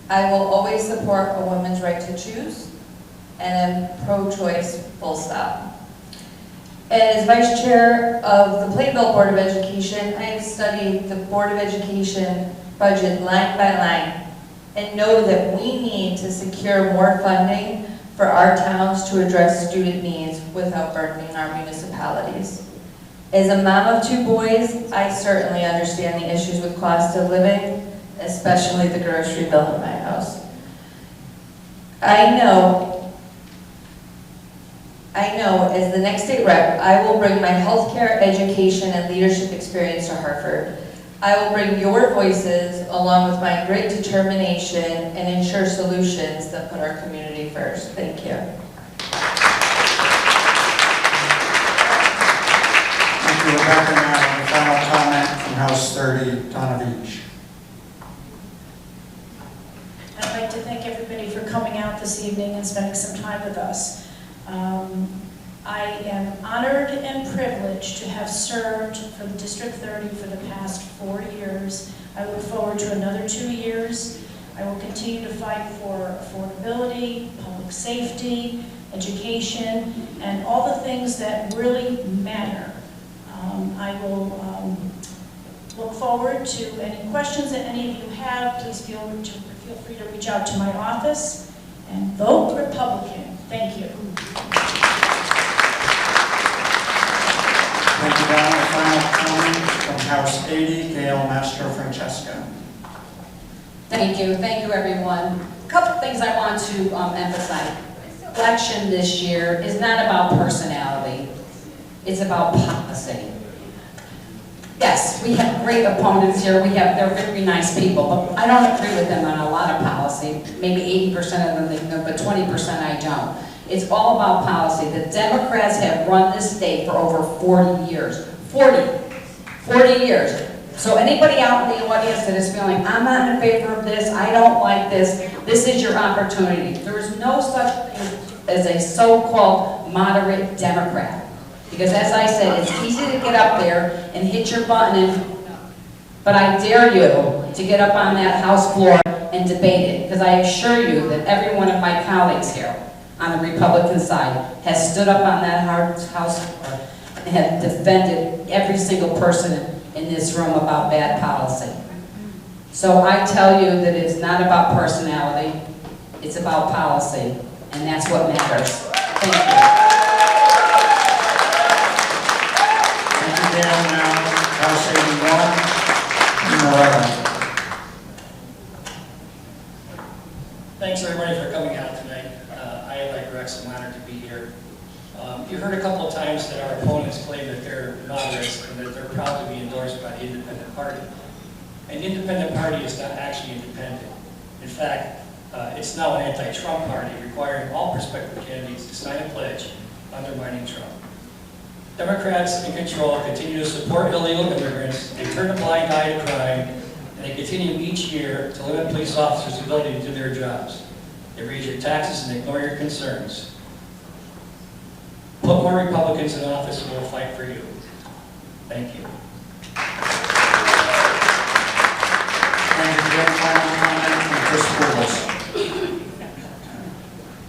I will always support a woman's right to choose, and am pro-choice, full stop. As Vice Chair of the Plainville Board of Education, I have studied the Board of Education budget line by line, and know that we need to secure more funding for our towns to address student needs without burdening our municipalities. As a mom of 2 boys, I certainly understand the issues with cost of living, especially the grocery bill in my house. I know as the next state rep, I will bring my healthcare, education, and leadership experience to Hartford. I will bring your voices along with my great determination and ensure solutions that put our community first. Thank you. Thank you, Rebecca. Now, the final comment from House 30, Donovich. I'd like to thank everybody for coming out this evening and spending some time with us. I am honored and privileged to have served for the District 30 for the past 4 years. I look forward to another 2 years. I will continue to fight for affordability, public safety, education, and all the things that really matter. I will look forward to any questions that any of you have. Please feel free to reach out to my office and vote Republican. Thank you. Thank you, Donna. Final comment from House 80, Gail Mastro-Francesca. Thank you, everyone. A couple things I want to emphasize. Election this year is not about personality, it's about policy. Yes, we have great opponents here, they're very nice people, but I don't agree with them on a lot of policy. Maybe 80% of them they know, but 20% I don't. It's all about policy. The Democrats have run this state for over 40 years. 40 years. So anybody out in the audience that is feeling, I'm not in favor of this, I don't like this is your opportunity. There is no such thing as a so-called moderate Democrat. Because as I said, it's easy to get up there and hit your button, but I dare you to get up on that House floor and debate it. Because I assure you that every one of my colleagues here on the Republican side has stood up on that House floor and have defended every single person in this room about bad policy. So I tell you that it's not about personality, it's about policy, and that's what matters. Thank you. Now, House 81, Morella. Thanks everybody for coming out tonight. I, like Rex, am honored to be here. You heard a couple of times that our opponents claim that they're moderates and that they're proud to be endorsed by the independent party. And the independent party is not actually independent. In fact, it's now an anti-Trump party requiring all prospective candidates to sign a pledge undermining Trump. Democrats in control continue to support illegal immigrants, they turn a blind eye to crime, and they continue each year to limit police officers' ability to do their jobs. They raise your taxes and ignore your concerns. Put more Republicans in office and we'll fight for you. Thank you. Thank you, Jim. Final comment from Chris Poulos.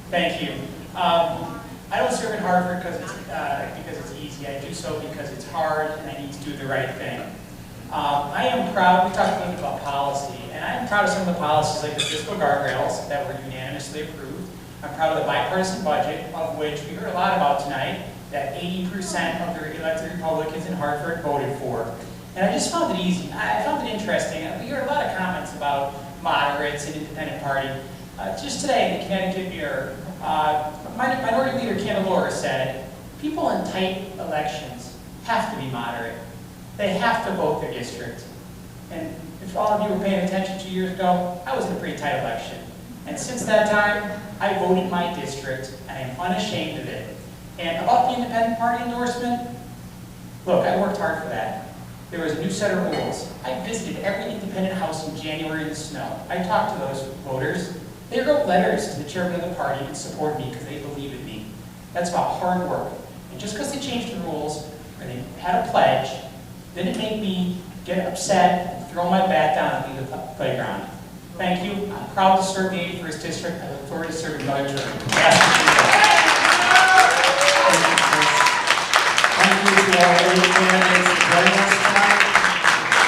Thank you. I don't serve in Hartford because it's easy. I do so because it's hard and I need to do the right thing. I am proud, we talked a little bit about policy, and I'm proud of some of the policies like the fiscal guardrails that were unanimously approved. I'm proud of the bipartisan budget, of which we heard a lot about tonight, that 80% of the elected Republicans in Hartford voted for. And I just found it easy. I found it interesting. We heard a lot of comments about moderates and independent party. Just today in the Connecticut Mirror, Minority Leader Candelora said, people in tight elections have to be moderate. They have to vote their district. And if all of you were paying attention 2 years ago, I was in a pretty tight election. And since that time, I voted my district, and I am unashamed of it. And about the independent party endorsement, look, I worked hard for that. There was a new set of rules. I visited every independent house in January in the snow. I talked to those voters. They wrote letters to the chairman of the party and supported me because they believe in me. That's about hard work. And just because they changed the rules, or they had a pledge, didn't make me get upset and throw my bat down and leave the playground. Thank you. I'm proud to serve the 81st District. I look forward to serving another term. Thank you to all 8 candidates for joining us tonight.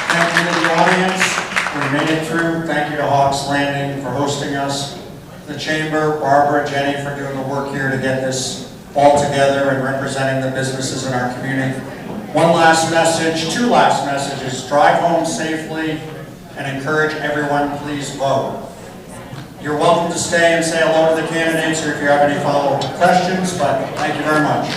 Thank you to the audience. We made it through. Thank you to Hawks Landing for hosting us. The Chamber, Barbara, Jenny for doing the work here to get this all together and representing the businesses in our community. One last message, 2 last messages. Drive home safely and encourage everyone, please vote. You're welcome to stay and say hello to the candidates or if you have any follow-up questions, but thank you very much.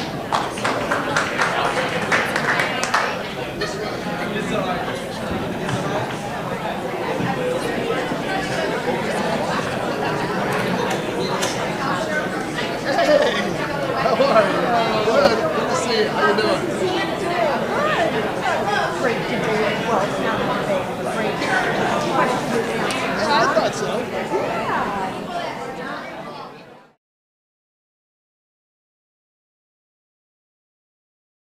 I thought so.